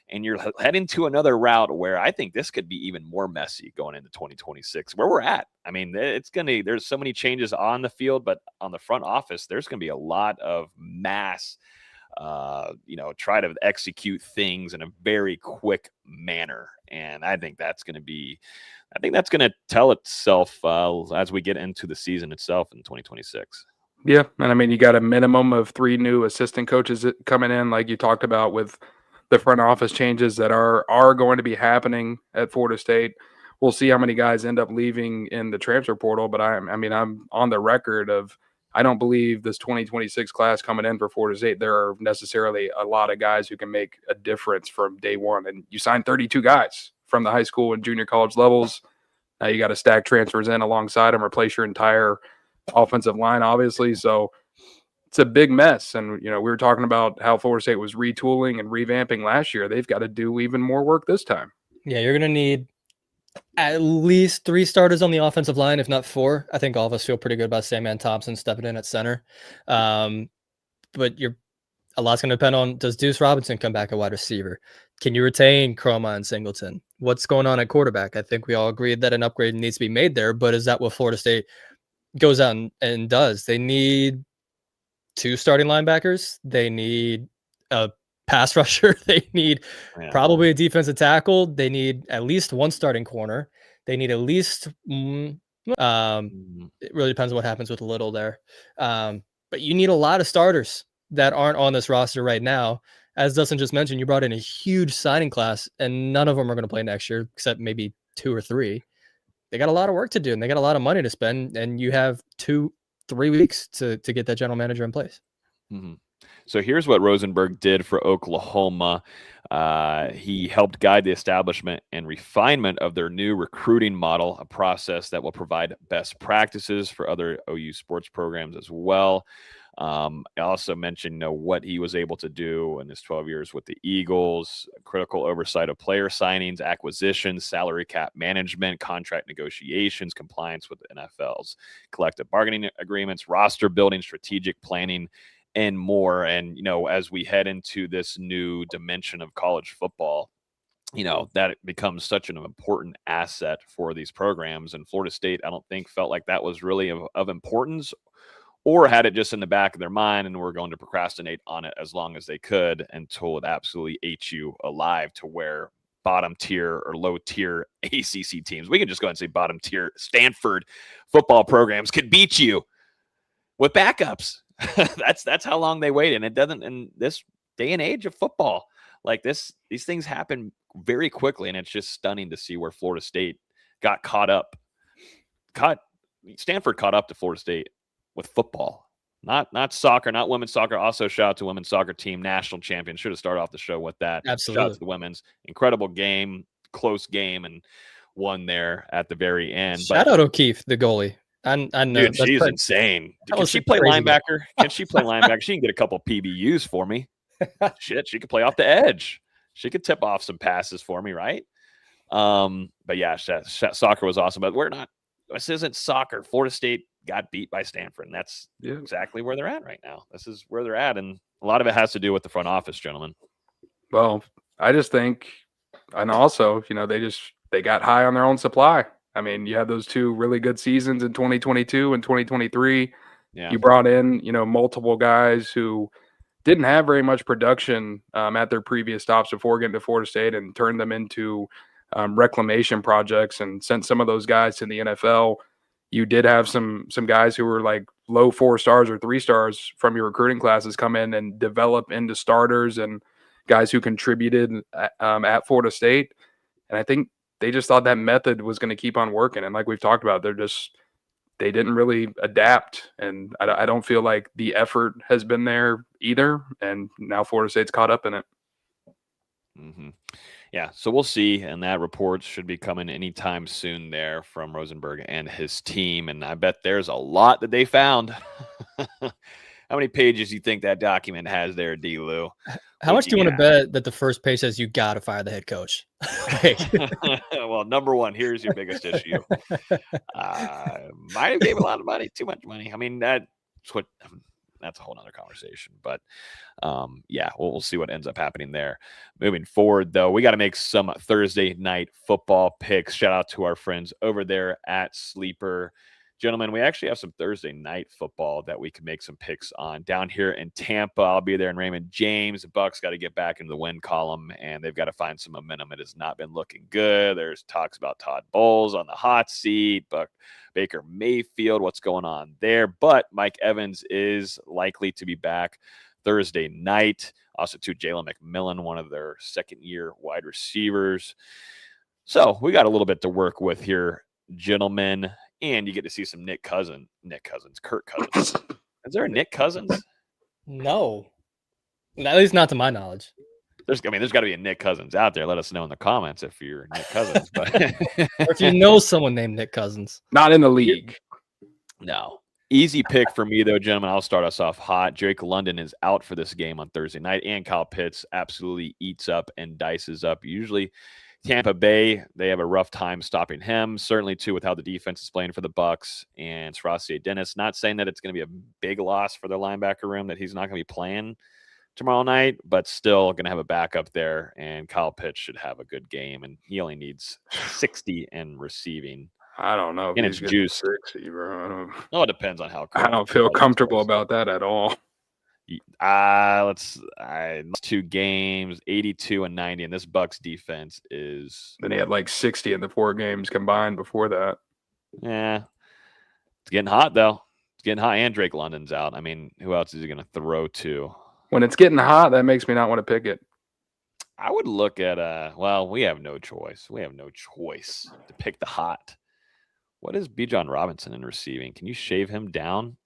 And you're heading to another route where I think this could be even more messy going into 2026, where we're at. I mean, there's so many changes on the field, but on the front office, there's going to be a lot of mass try to execute things in a very quick manner. And I think that's going to tell itself as we get into the season itself in 2026. Yeah. And I mean, you got a minimum of 3 new assistant coaches coming in, like you talked about with the front office changes that are going to be happening at Florida State. We'll see how many guys end up leaving in the transfer portal, but I'm on the record of, I don't believe this 2026 class coming in for Florida State, there are necessarily a lot of guys who can make a difference from day one. And you signed 32 guys from the high school and junior college levels. Now you got to stack transfers in alongside them, replace your entire offensive line, obviously. So it's a big mess. And, we were talking about how Florida State was retooling and revamping last year. They've got to do even more work this time. Yeah, you're going to need at least 3 starters on the offensive line, if not 4. I think all of us feel pretty good about Sandman Thompson stepping in at center. But a lot's going to depend on, does Deuce Robinson come back at wide receiver? Can you retain Chroma and Singleton? What's going on at quarterback? I think we all agreed that an upgrade needs to be made there, but is that what Florida State goes out and does? They need 2 starting linebackers. They need a pass rusher. They need probably a defensive tackle. They need at least 1 starting corner. They need at least it really depends on what happens with Little there. But you need a lot of starters that aren't on this roster right now. As Dustin just mentioned, you brought in a huge signing class, and none of them are going to play next year, except maybe 2 or 3. They got a lot of work to do, and they got a lot of money to spend, and you have 2-3 weeks to get that general manager in place. Mm-hmm. So here's what Rosenberg did for Oklahoma. He helped guide the establishment and refinement of their new recruiting model, a process that will provide best practices for other OU sports programs as well. I also mentioned what he was able to do in his 12 years with the Eagles, critical oversight of player signings, acquisitions, salary cap management, contract negotiations, compliance with the NFL's collective bargaining agreements, roster building, strategic planning, and more. And, as we head into this new dimension of college football, that becomes such an important asset for these programs. And Florida State, I don't think, felt like that was really of importance, or had it just in the back of their mind and were going to procrastinate on it as long as they could until it absolutely ate you alive, to where bottom tier or low tier ACC teams. We can just go ahead and say bottom tier Stanford football programs could beat you with backups. That's how long they wait. And it doesn't, in this day and age of football like this, these things happen very quickly. And it's just stunning to see where Florida State got Stanford caught up to Florida State with football, not soccer, not women's soccer. Also, shout out to women's soccer team, national champion. Should have started off the show with that. Absolutely. Shout out to the women's. Incredible game, close game, and won there at the very end. Shout out O'Keefe, the goalie. I know. Dude, she's insane. Can she play linebacker? Can she play linebacker? She can get a couple PBUs for me. Shit, she could play off the edge. She could tip off some passes for me, right? But yeah, soccer was awesome. But this isn't soccer. Florida State got beat by Stanford, and that's exactly where they're at right now. This is where they're at, and a lot of it has to do with the front office, gentlemen. Well, I just think, and also, they got high on their own supply. I mean, you had those two really good seasons in 2022 and 2023. Yeah. You brought in, multiple guys who didn't have very much production at their previous stops before getting to Florida State, and turned them into reclamation projects and sent some of those guys to the NFL. You did have some guys who were like low 4 stars or 3 stars from your recruiting classes come in and develop into starters and guys who contributed at Florida State. And I think they just thought that method was going to keep on working. And like we've talked about, they didn't really adapt. And I don't feel like the effort has been there either. And now Florida State's caught up in it. Mm-hmm. Yeah, so we'll see. And that report should be coming anytime soon there from Rosenberg and his team. And I bet there's a lot that they found. How many pages do you think that document has there, D-Lou? How much do you want to bet that the first page says you got to fire the head coach? Well, number one, here's your biggest issue. Might have gave a lot of money, too much money. I mean, that's a whole nother conversation. But yeah, we'll see what ends up happening there. Moving forward, though, we got to make some Thursday night football picks. Shout out to our friends over there at Sleeper. Gentlemen, we actually have some Thursday night football that we can make some picks on down here in Tampa. I'll be there in Raymond James. The Bucks got to get back into the win column, and they've got to find some momentum. It has not been looking good. There's talks about Todd Bowles on the hot seat, Baker Mayfield, what's going on there? But Mike Evans is likely to be back Thursday night. Also, to Jalen McMillan, one of their second-year wide receivers. So we got a little bit to work with here, gentlemen. And you get to see some Kirk Cousins. Is there a Nick Cousins? No. At least not to my knowledge. There's got to be a Nick Cousins out there. Let us know in the comments if you're Nick Cousins. But or if you know someone named Nick Cousins. Not in the league. No. Easy pick for me, though, gentlemen. I'll start us off hot. Drake London is out for this game on Thursday night, and Kyle Pitts absolutely eats up and dices up. Usually Tampa Bay, they have a rough time stopping him. Certainly, too, with how the defense is playing for the Bucks and Saracia Dennis. Not saying that it's going to be a big loss for the linebacker room, that he's not going to be playing tomorrow night, but still going to have a backup there. And Kyle Pitts should have a good game, and he only needs 60 in receiving. I don't know. And it's juice. 60, bro. It depends on how. I don't feel comfortable about that at all. Let's 2 games, 82 and 90, and this Bucks defense is. Then he had like 60 in the 4 games combined before that. Yeah, it's getting hot though. It's getting hot, and Drake London's out. I mean, who else is he going to throw to? When it's getting hot, that makes me not want to pick it. I would look at well, we have no choice. We have no choice to pick the hot. What is Bijan Robinson in receiving? Can you shave him down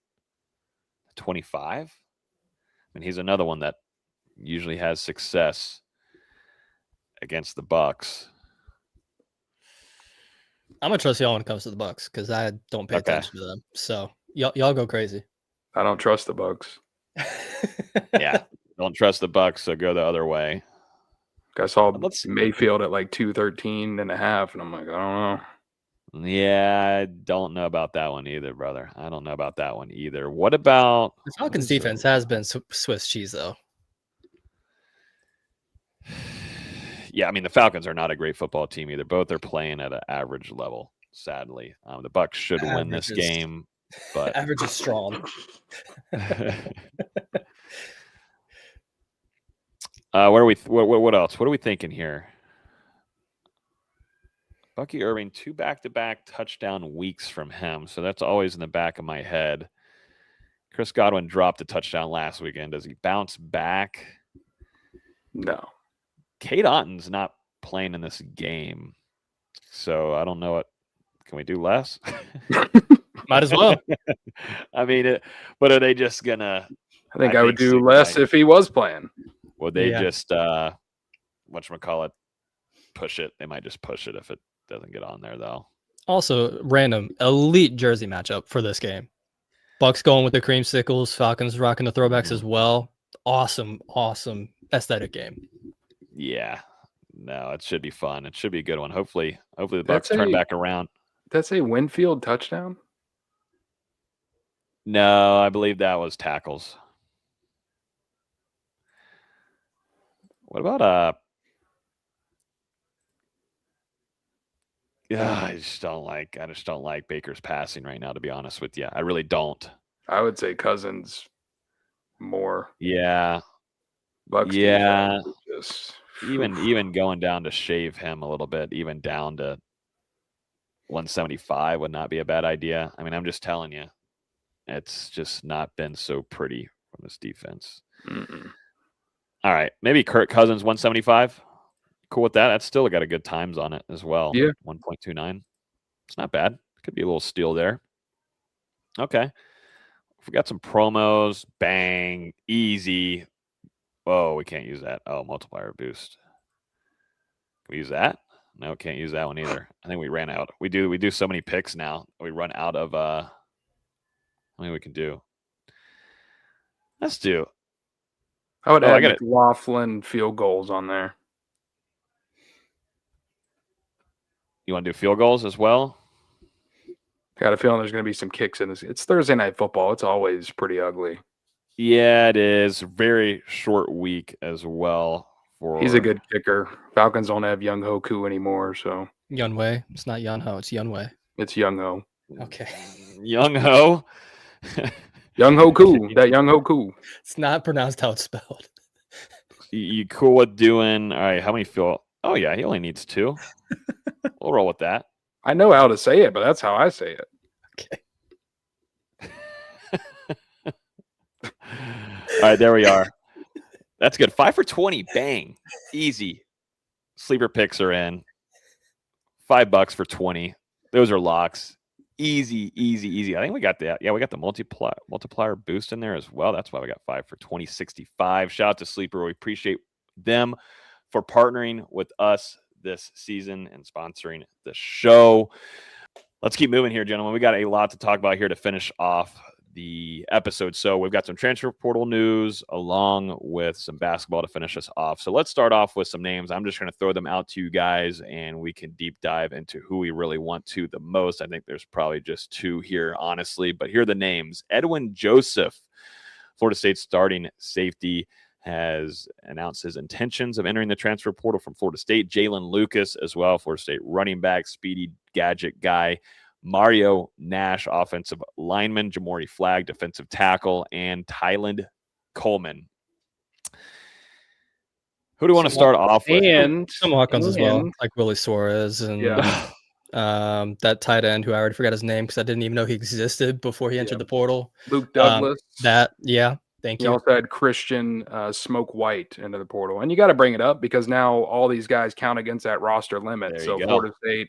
25? I mean, he's another one that usually has success against the Bucks. I'm gonna trust y'all when it comes to the Bucks because I don't pay attention to them. So y'all go crazy. I don't trust the Bucks. Yeah, don't trust the Bucks, so go the other way. I saw Mayfield at like 213.5, and I'm like, I don't know. Yeah, I don't know about that one either, brother. I don't know about that one either. What about the Falcons' defense has been Swiss cheese, though. Yeah, I mean, the Falcons are not a great football team either. Both are playing at an average level, sadly. The Bucs should win this game, but average is strong. What else? What are we thinking here? Bucky Irving, 2 back-to-back touchdown weeks from him. So that's always in the back of my head. Chris Godwin dropped a touchdown last weekend. Does he bounce back? No. Kate Otton's not playing in this game. So I don't know what. Can we do less? Might as well. I mean, but are they just going to. I think I would do less if he was playing. Would they just, whatchamacallit, push it? They might just push it if it doesn't get on there, though. Also, random elite jersey matchup for this game. Bucks going with the creamsicles, Falcons rocking the throwbacks as well. Awesome aesthetic game. Yeah. No, it should be fun. It should be a good one. Hopefully the Bucks turn back around. That's a Winfield touchdown? No, I believe that was tackles. What about yeah, I just don't like Baker's passing right now, to be honest with you. I really don't. I would say Cousins more. Yeah. Bucks yeah. Just, even going down to shave him a little bit, even down to 175 would not be a bad idea. I mean, I'm just telling you, it's just not been so pretty from this defense. Mm-mm. All right, maybe Kirk Cousins 175. Cool with that. That's still got a good times on it as well. Yeah, 1.29. It's not bad. Could be a little steal there. Okay, we got some promos. Bang, easy. Oh, we can't use that. Oh, multiplier boost. Can we use that? No, can't use that one either. I think we ran out. We do so many picks now. We run out of how many we can do. Let's do. I would add McLaughlin field goals on there. You want to do field goals as well? Got a feeling there's going to be some kicks in this. It's Thursday night football. It's always pretty ugly. Yeah, it is. Very short week as well. He's a good kicker. Falcons don't have Young Ho Koo anymore, so Yunwei. It's not Yun Ho. It's Yunwei. It's Young Ho. Okay. Young Ho. Young Ho Koo. That Young Ho Koo. It's not pronounced how it's spelled. You cool with doing? All right. How many feel? Oh yeah, he only needs 2. We'll roll with that. I know how to say it, but that's how I say it. Okay. All right, there we are. That's good. 5 for 20. Bang. Easy. Sleeper picks are in. $5 for 20. Those are locks. Easy. I think we got that. Yeah, we got the multiplier boost in there as well. That's why we got 5 for 20.65. Shout out to Sleeper. We appreciate them for partnering with us this season and sponsoring the show. Let's keep moving here, gentlemen. We got a lot to talk about here to finish off the episode. So we've got some transfer portal news along with some basketball to finish us off. So let's start off with some names. I'm just going to throw them out to you guys and we can deep dive into who we really want to the most. I think there's probably just 2 here, honestly, but here are the names. Edwin Joseph, Florida State starting safety, has announced his intentions of entering the transfer portal from Florida State. Jalen Lucas as well, Florida State running back, speedy gadget guy. Mario Nash, offensive lineman. Jamori Flagg, defensive tackle. And Tyland Coleman. Who do you want to start off with? And some walk-ons as well, like Willie Suarez and that tight end who I already forgot his name because I didn't even know he existed before he entered the portal. Luke Douglas. Thank you. You also had Christian Smoke White into the portal. And you got to bring it up because now all these guys count against that roster limit. So Florida State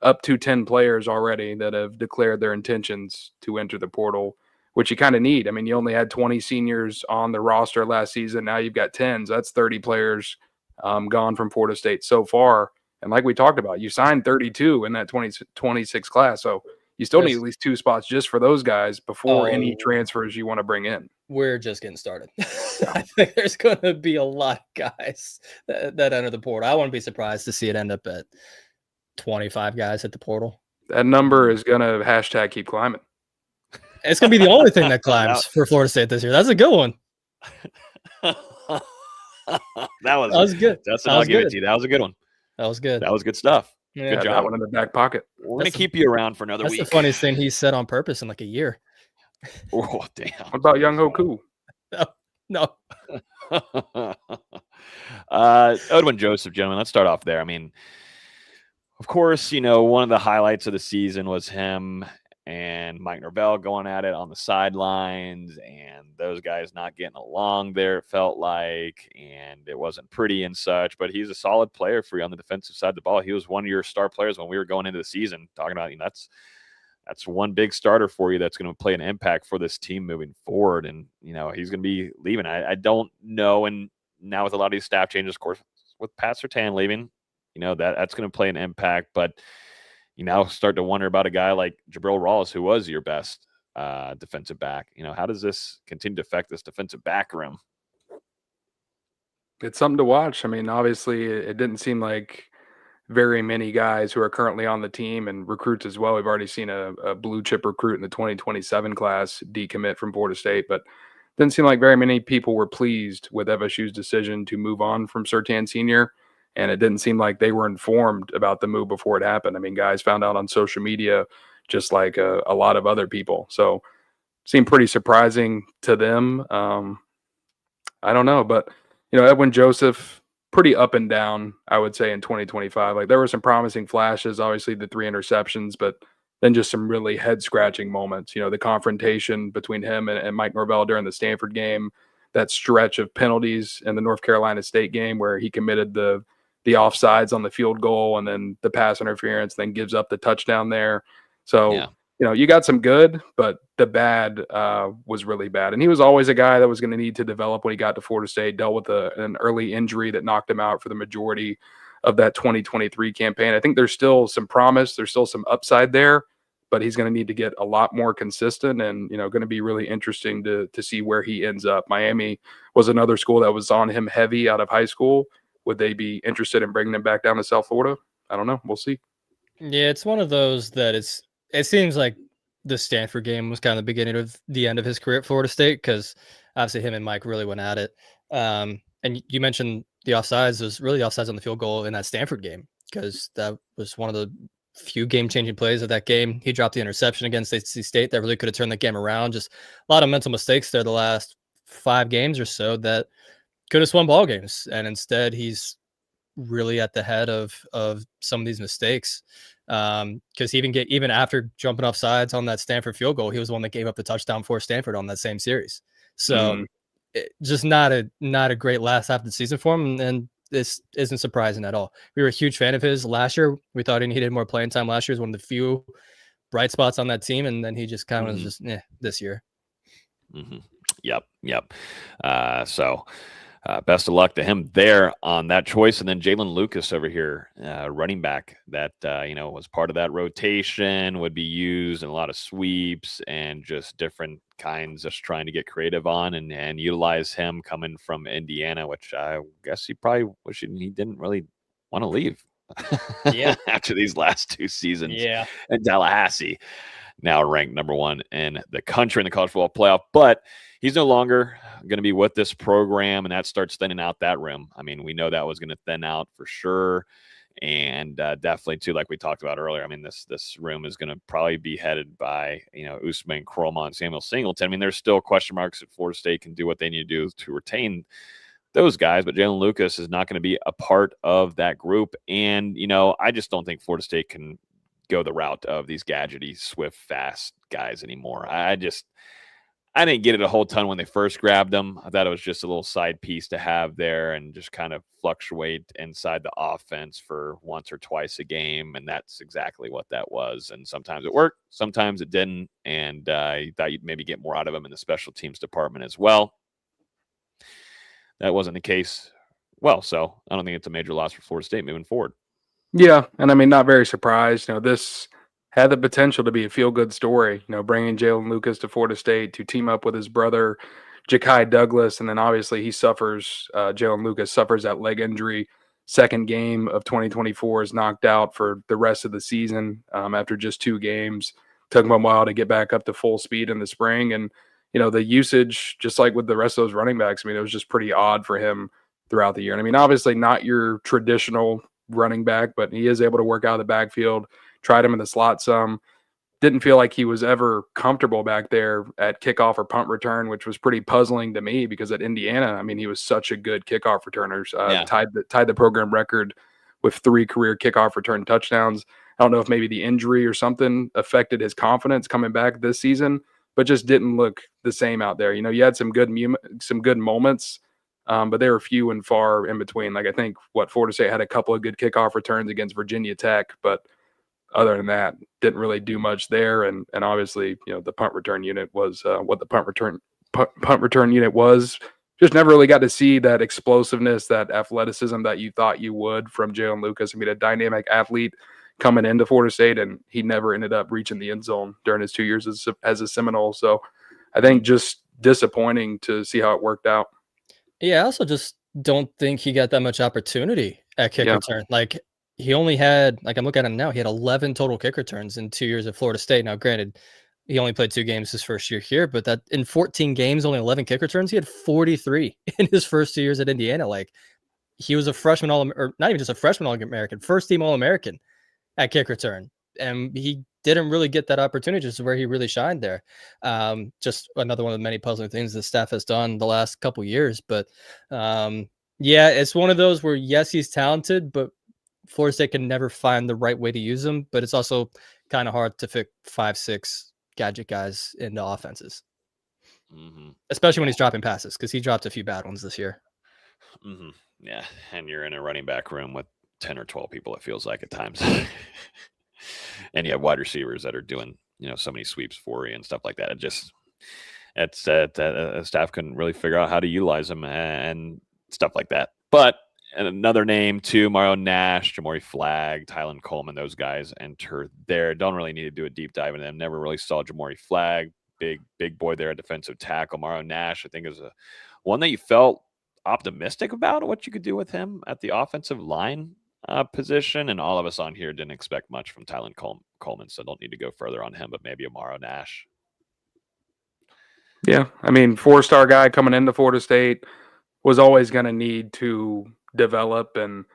up to 10 players already that have declared their intentions to enter the portal, which you kind of need. I mean, you only had 20 seniors on the roster last season. Now you've got 10. So that's 30 players gone from Florida State so far. And like we talked about, you signed 32 in that 26 class. So you still need at least 2 spots just for those guys before any transfers you want to bring in. We're just getting started. I think there's going to be a lot of guys that enter the portal. I wouldn't be surprised to see it end up at 25 guys at the portal. That number is going to hashtag keep climbing. It's going to be the only thing that climbs for Florida State this year. That's a good one. that was good. Dustin, I'll give it to you. That was a good one. That was good. That was good stuff. Yeah. Good job. That one in the back pocket. We're going to keep you around for another week. That's the funniest thing he said on purpose in like a year. Oh, damn. What about Young Ho Koo? No. Edwin Joseph, gentlemen, let's start off there. I mean, Of course, one of the highlights of the season was him and Mike Norvell going at it on the sidelines, and those guys not getting along there, it felt like, and it wasn't pretty and such. But he's a solid player for you on the defensive side of the ball. He was one of your star players when we were going into the season, talking about, that's one big starter for you that's going to play an impact for this team moving forward. And, he's going to be leaving. I don't know. And now with a lot of these staff changes, of course, with Pat Surtain leaving, that's going to play an impact. But you now start to wonder about a guy like Jabril Rawls, who was your best defensive back. How does this continue to affect this defensive back room? It's something to watch. I mean, obviously, it didn't seem like very many guys who are currently on the team and recruits as well. We've already seen a blue chip recruit in the 2027 class decommit from Florida State, but didn't seem like very many people were pleased with FSU's decision to move on from Surtain Sr., and it didn't seem like they were informed about the move before it happened. I mean, guys found out on social media just like a lot of other people. So seemed pretty surprising to them. I don't know, but, Edwin Joseph, pretty up and down, I would say, in 2025. Like, there were some promising flashes, obviously the 3 interceptions, but then just some really head-scratching moments. The confrontation between him and Mike Norvell during the Stanford game, that stretch of penalties in the North Carolina State game where he committed the offsides on the field goal and then the pass interference, then gives up the touchdown there. So, yeah. You got some good, but the bad was really bad. And he was always a guy that was going to need to develop when he got to Florida State, dealt with an early injury that knocked him out for the majority of that 2023 campaign. I think there's still some promise. There's still some upside there, but he's going to need to get a lot more consistent and, going to be really interesting to see where he ends up. Miami was another school that was on him heavy out of high school. Would they be interested in bringing him back down to South Florida? I don't know. We'll see. Yeah, it's one of those that it seems like the Stanford game was kind of the beginning of the end of his career at Florida State, because obviously him and Mike really went at it. And you mentioned the offsides. There's really offsides on the field goal in that Stanford game, because that was one of the few game-changing plays of that game. He dropped the interception against NC State that really could have turned the game around. Just a lot of mental mistakes there the last 5 games or so that could have swung ball games, and instead he's really at the head of some of these mistakes. Because even after jumping off sides on that Stanford field goal, he was the one that gave up the touchdown for Stanford on that same series. So just not a great last half of the season for him, and this isn't surprising at all. We were a huge fan of his last year. We thought he needed more playing time last year. He was one of the few bright spots on that team, and then he just kind of was just this year. Yep. So best of luck to him there on that choice. And then Jalen Lucas over here, running back that, was part of that rotation, would be used in a lot of sweeps and just different kinds, just trying to get creative on and utilize him coming from Indiana, which I guess he probably wish he didn't really want to leave. Yeah. After these last 2 seasons. Yeah. And Tallahassee, now ranked number 1 in the country in the college football playoff, but he's no longer going to be with this program, and that starts thinning out that room. I mean, we know that was going to thin out for sure, and definitely too, like we talked about earlier. I mean, this room is going to probably be headed by Usman Kroma and Samuel Singleton. I mean, there's still question marks if Florida State can do what they need to do to retain those guys, but Jalen Lucas is not going to be a part of that group. And I just don't think Florida State can go the route of these gadgety, swift, fast guys anymore. I didn't get it a whole ton when they first grabbed them. I thought it was just a little side piece to have there and just kind of fluctuate inside the offense for once or twice a game. And that's exactly what that was. And sometimes it worked, sometimes it didn't. And you thought you'd maybe get more out of them in the special teams department as well. That wasn't the case. Well, so I don't think it's a major loss for Florida State moving forward. Yeah, and I mean, not very surprised. This had the potential to be a feel-good story, bringing Jalen Lucas to Florida State to team up with his brother, Ja'Kai Douglas, and then obviously Jalen Lucas suffers that leg injury. Second game of 2024 is knocked out for the rest of the season after just 2 games. Took him a while to get back up to full speed in the spring, and the usage, just like with the rest of those running backs, I mean, it was just pretty odd for him throughout the year. And I mean, obviously not your traditional running back, but he is able to work out of the backfield. Tried him in the slot some. Didn't feel like he was ever comfortable back there at kickoff or punt return, which was pretty puzzling to me because at Indiana, I mean, he was such a good kickoff returner. Tied the program record with 3 career kickoff return touchdowns. I don't know if maybe the injury or something affected his confidence coming back this season, but just didn't look the same out there. You had some good moments, but they were few and far in between. Like I think Florida State had a couple of good kickoff returns against Virginia Tech, but other than that, didn't really do much there. And obviously, the punt return unit was what the punt return unit was. Just never really got to see that explosiveness, that athleticism that you thought you would from Jalen Lucas. I mean, a dynamic athlete coming into Florida State, and he never ended up reaching the end zone during his 2 years as a Seminole. So I think just disappointing to see how it worked out. Yeah, I also just don't think he got that much opportunity at kick return. Like he only had, like I'm looking at him now, he had 11 total kick returns in 2 years at Florida State. Now, granted, he only played 2 games his first year here, but that in 14 games, only 11 kick returns, he had 43 in his first 2 years at Indiana. Like he was a freshman or not even just a freshman All-American, first team All-American at kick return. And he didn't really get that opportunity, just where he really shined there. Just another one of the many puzzling things the staff has done the last couple years. But yeah, it's one of those where, yes, he's talented, but Florida State can never find the right way to use him. But it's also kind of hard to fit 5'6" gadget guys into offenses, especially when he's dropping passes, because he dropped a few bad ones this year. Yeah, and you're in a running back room with 10 or 12 people, it feels like at times. And you have wide receivers that are doing, so many sweeps for you and stuff like that. Staff couldn't really figure out how to utilize them and stuff like that. But another name too, Mario Nash, Jamori Flagg, Tylen Coleman, those guys enter there. Don't really need to do a deep dive into them. Never really saw Jamori Flagg, big boy there at defensive tackle. Mario Nash, I think, is one that you felt optimistic about what you could do with him at the offensive line position, and all of us on here didn't expect much from Tylen Coleman, so don't need to go further on him, but maybe Amaro Nash. Yeah, I mean, 4-star guy coming into Florida State was always going to need to develop, and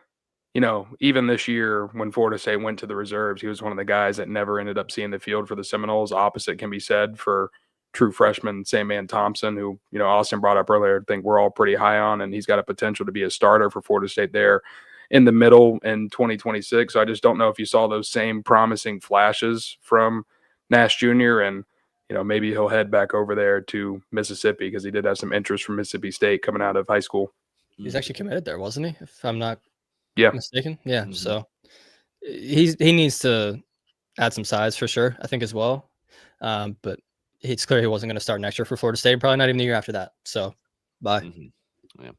even this year when Florida State went to the reserves, he was one of the guys that never ended up seeing the field for the Seminoles. Opposite can be said for true freshman Sam Thompson, who Austin brought up earlier. I think we're all pretty high on, and he's got a potential to be a starter for Florida State there in the middle in 2026. So I just don't know if you saw those same promising flashes from Nash Jr. and, maybe he'll head back over there to Mississippi, because he did have some interest from Mississippi State coming out of high school. He's actually committed there, wasn't he? If I'm not mistaken. Yeah. So he needs to add some size for sure, I think, as well. But it's clear he wasn't going to start next year for Florida State, probably not even the year after that. So bye. Yeah.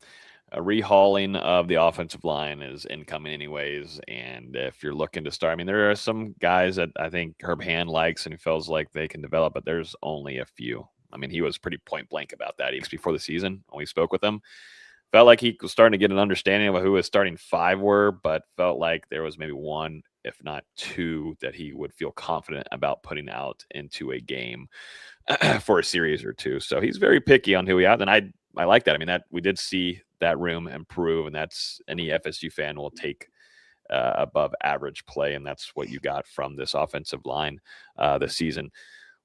A rehauling of the offensive line is incoming anyways. And if you're looking to start, I mean, there are some guys that I think Herb Hand likes and he feels like they can develop, but there's only a few. I mean, he was pretty point blank about that even before the season when we spoke with him. Felt like he was starting to get an understanding of who his starting 5 were, but felt like there was maybe 1, if not 2, that he would feel confident about putting out into a game for a series or 2. So he's very picky on who he has, and I like that. I mean, that we did see that room improve, and that's any FSU fan will take above average play, and that's what you got from this offensive line this season.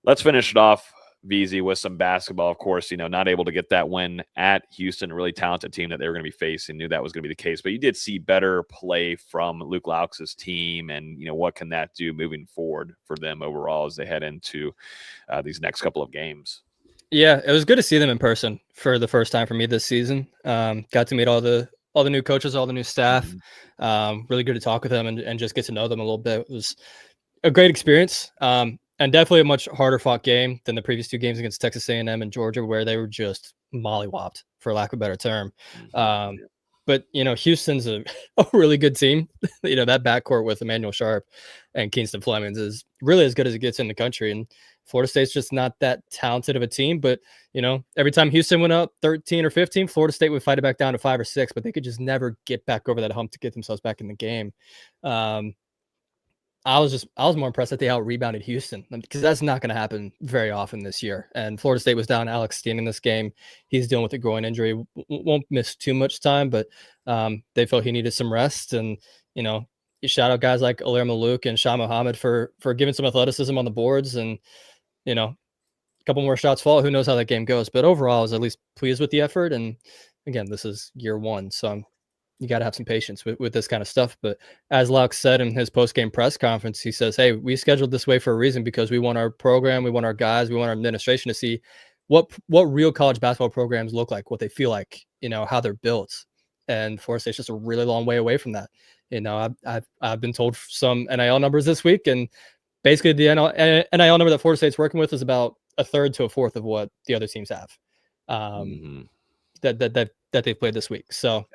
Let's finish it off, VZ, with some basketball. Of course, not able to get that win at Houston, a really talented team that they were going to be facing. Knew that was going to be the case, but you did see better play from Luke Laux' team, and what can that do moving forward for them overall as they head into these next couple of games? Yeah, it was good to see them in person for the first time for me this season. Got to meet all the new coaches, all the new staff. Really good to talk with them and just get to know them a little bit. It was a great experience, and definitely a much harder fought game than the previous 2 games against Texas A&M and Georgia, where they were just mollywopped, for lack of a better term. But Houston's a really good team. That backcourt with Emmanuel Sharp and Kingston Flemings is really as good as it gets in the country, and Florida State's just not that talented of a team. But every time Houston went up 13 or 15, Florida State would fight it back down to 5 or 6, but they could just never get back over that hump to get themselves back in the game. I was more impressed that they out rebounded Houston, because that's not going to happen very often this year. And Florida State was down Alex Steen in this game. He's dealing with a groin injury, won't miss too much time, but they felt he needed some rest. And you shout out guys like Alair Malouk and Shah Muhammad for giving some athleticism on the boards, and a couple more shots fall. Who knows how that game goes? But overall, I was at least pleased with the effort. And again, this is year 1, so I'm you got to have some patience with this kind of stuff. But as Laux said in his post-game press conference, he says, hey, we scheduled this way for a reason because we want our program, we want our guys, we want our administration to see what real college basketball programs look like, what they feel like, how they're built. And Florida State's just a really long way away from that. I've been told some NIL numbers this week, and basically the NIL number that Florida State's working with is about a third to a fourth of what the other teams have that they've played this week. So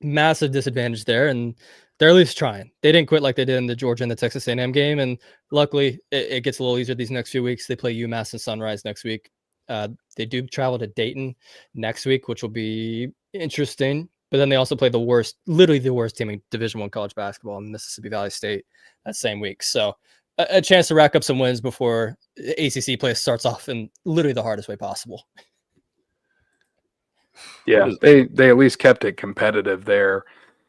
massive disadvantage there, and they're at least trying. They didn't quit like they did in the Georgia and the Texas A&M game, and luckily it gets a little easier these next few weeks. They play UMass and Sunrise next week. They do travel to Dayton next week, which will be interesting. But then they also play literally the worst team in Division I college basketball in Mississippi Valley State that same week. So a chance to rack up some wins before ACC play starts off in literally the hardest way possible. Yeah, they at least kept it competitive there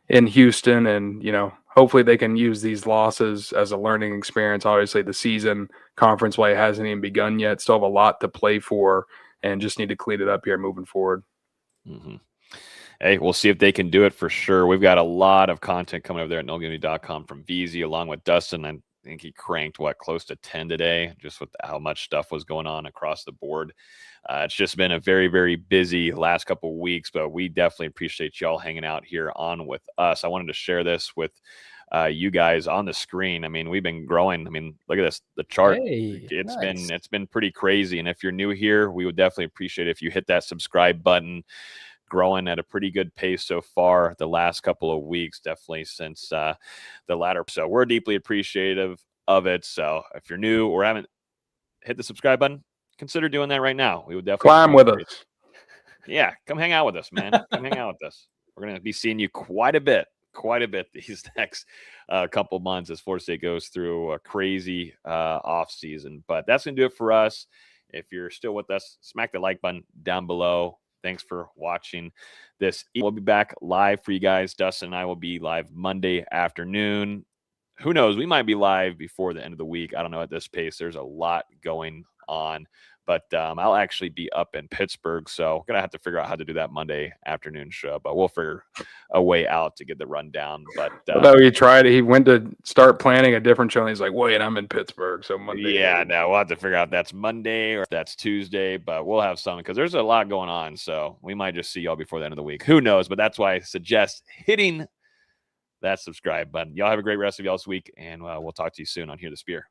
in Houston, and hopefully they can use these losses as a learning experience. Obviously, the season conference play hasn't even begun yet. Still have a lot to play for, and just need to clean it up here moving forward. Mm-hmm. Hey, we'll see if they can do it for sure. We've got a lot of content coming over there at NoleGameday.com from VZ, along with Dustin. I think he cranked, close to 10 today, just with how much stuff was going on across the board. It's just been a very, very busy last couple of weeks, but we definitely appreciate y'all hanging out here on with us. I wanted to share this with you guys on the screen. I mean, we've been growing. I mean, look at this, the chart. Hey, nice. It's been pretty crazy. And if you're new here, we would definitely appreciate it if you hit that subscribe button. Growing at a pretty good pace so far the last couple of weeks, definitely since the latter. So we're deeply appreciative of it. So if you're new or haven't hit the subscribe button, consider doing that right now. We would definitely climb with us. Yeah, come hang out with us, man. Come hang out with us. We're going to be seeing you quite a bit these next couple months as Florida State goes through a crazy off season. But that's going to do it for us. If you're still with us, smack the like button down below. Thanks for watching this. We'll be back live for you guys. Dustin and I will be live Monday afternoon. Who knows? We might be live before the end of the week. I don't know at this pace. There's a lot going on. But I'll actually be up in Pittsburgh, so I'm going to have to figure out how to do that Monday afternoon show. But we'll figure a way out to get the rundown. But although he tried, he went to start planning a different show, and he's like, wait, I'm in Pittsburgh, so Monday. Yeah, no, we'll have to figure out if that's Monday or if that's Tuesday, but we'll have something because there's a lot going on, so we might just see y'all before the end of the week. Who knows? But that's why I suggest hitting that subscribe button. Y'all have a great rest of y'all's week, and we'll talk to you soon on Hear the Spear.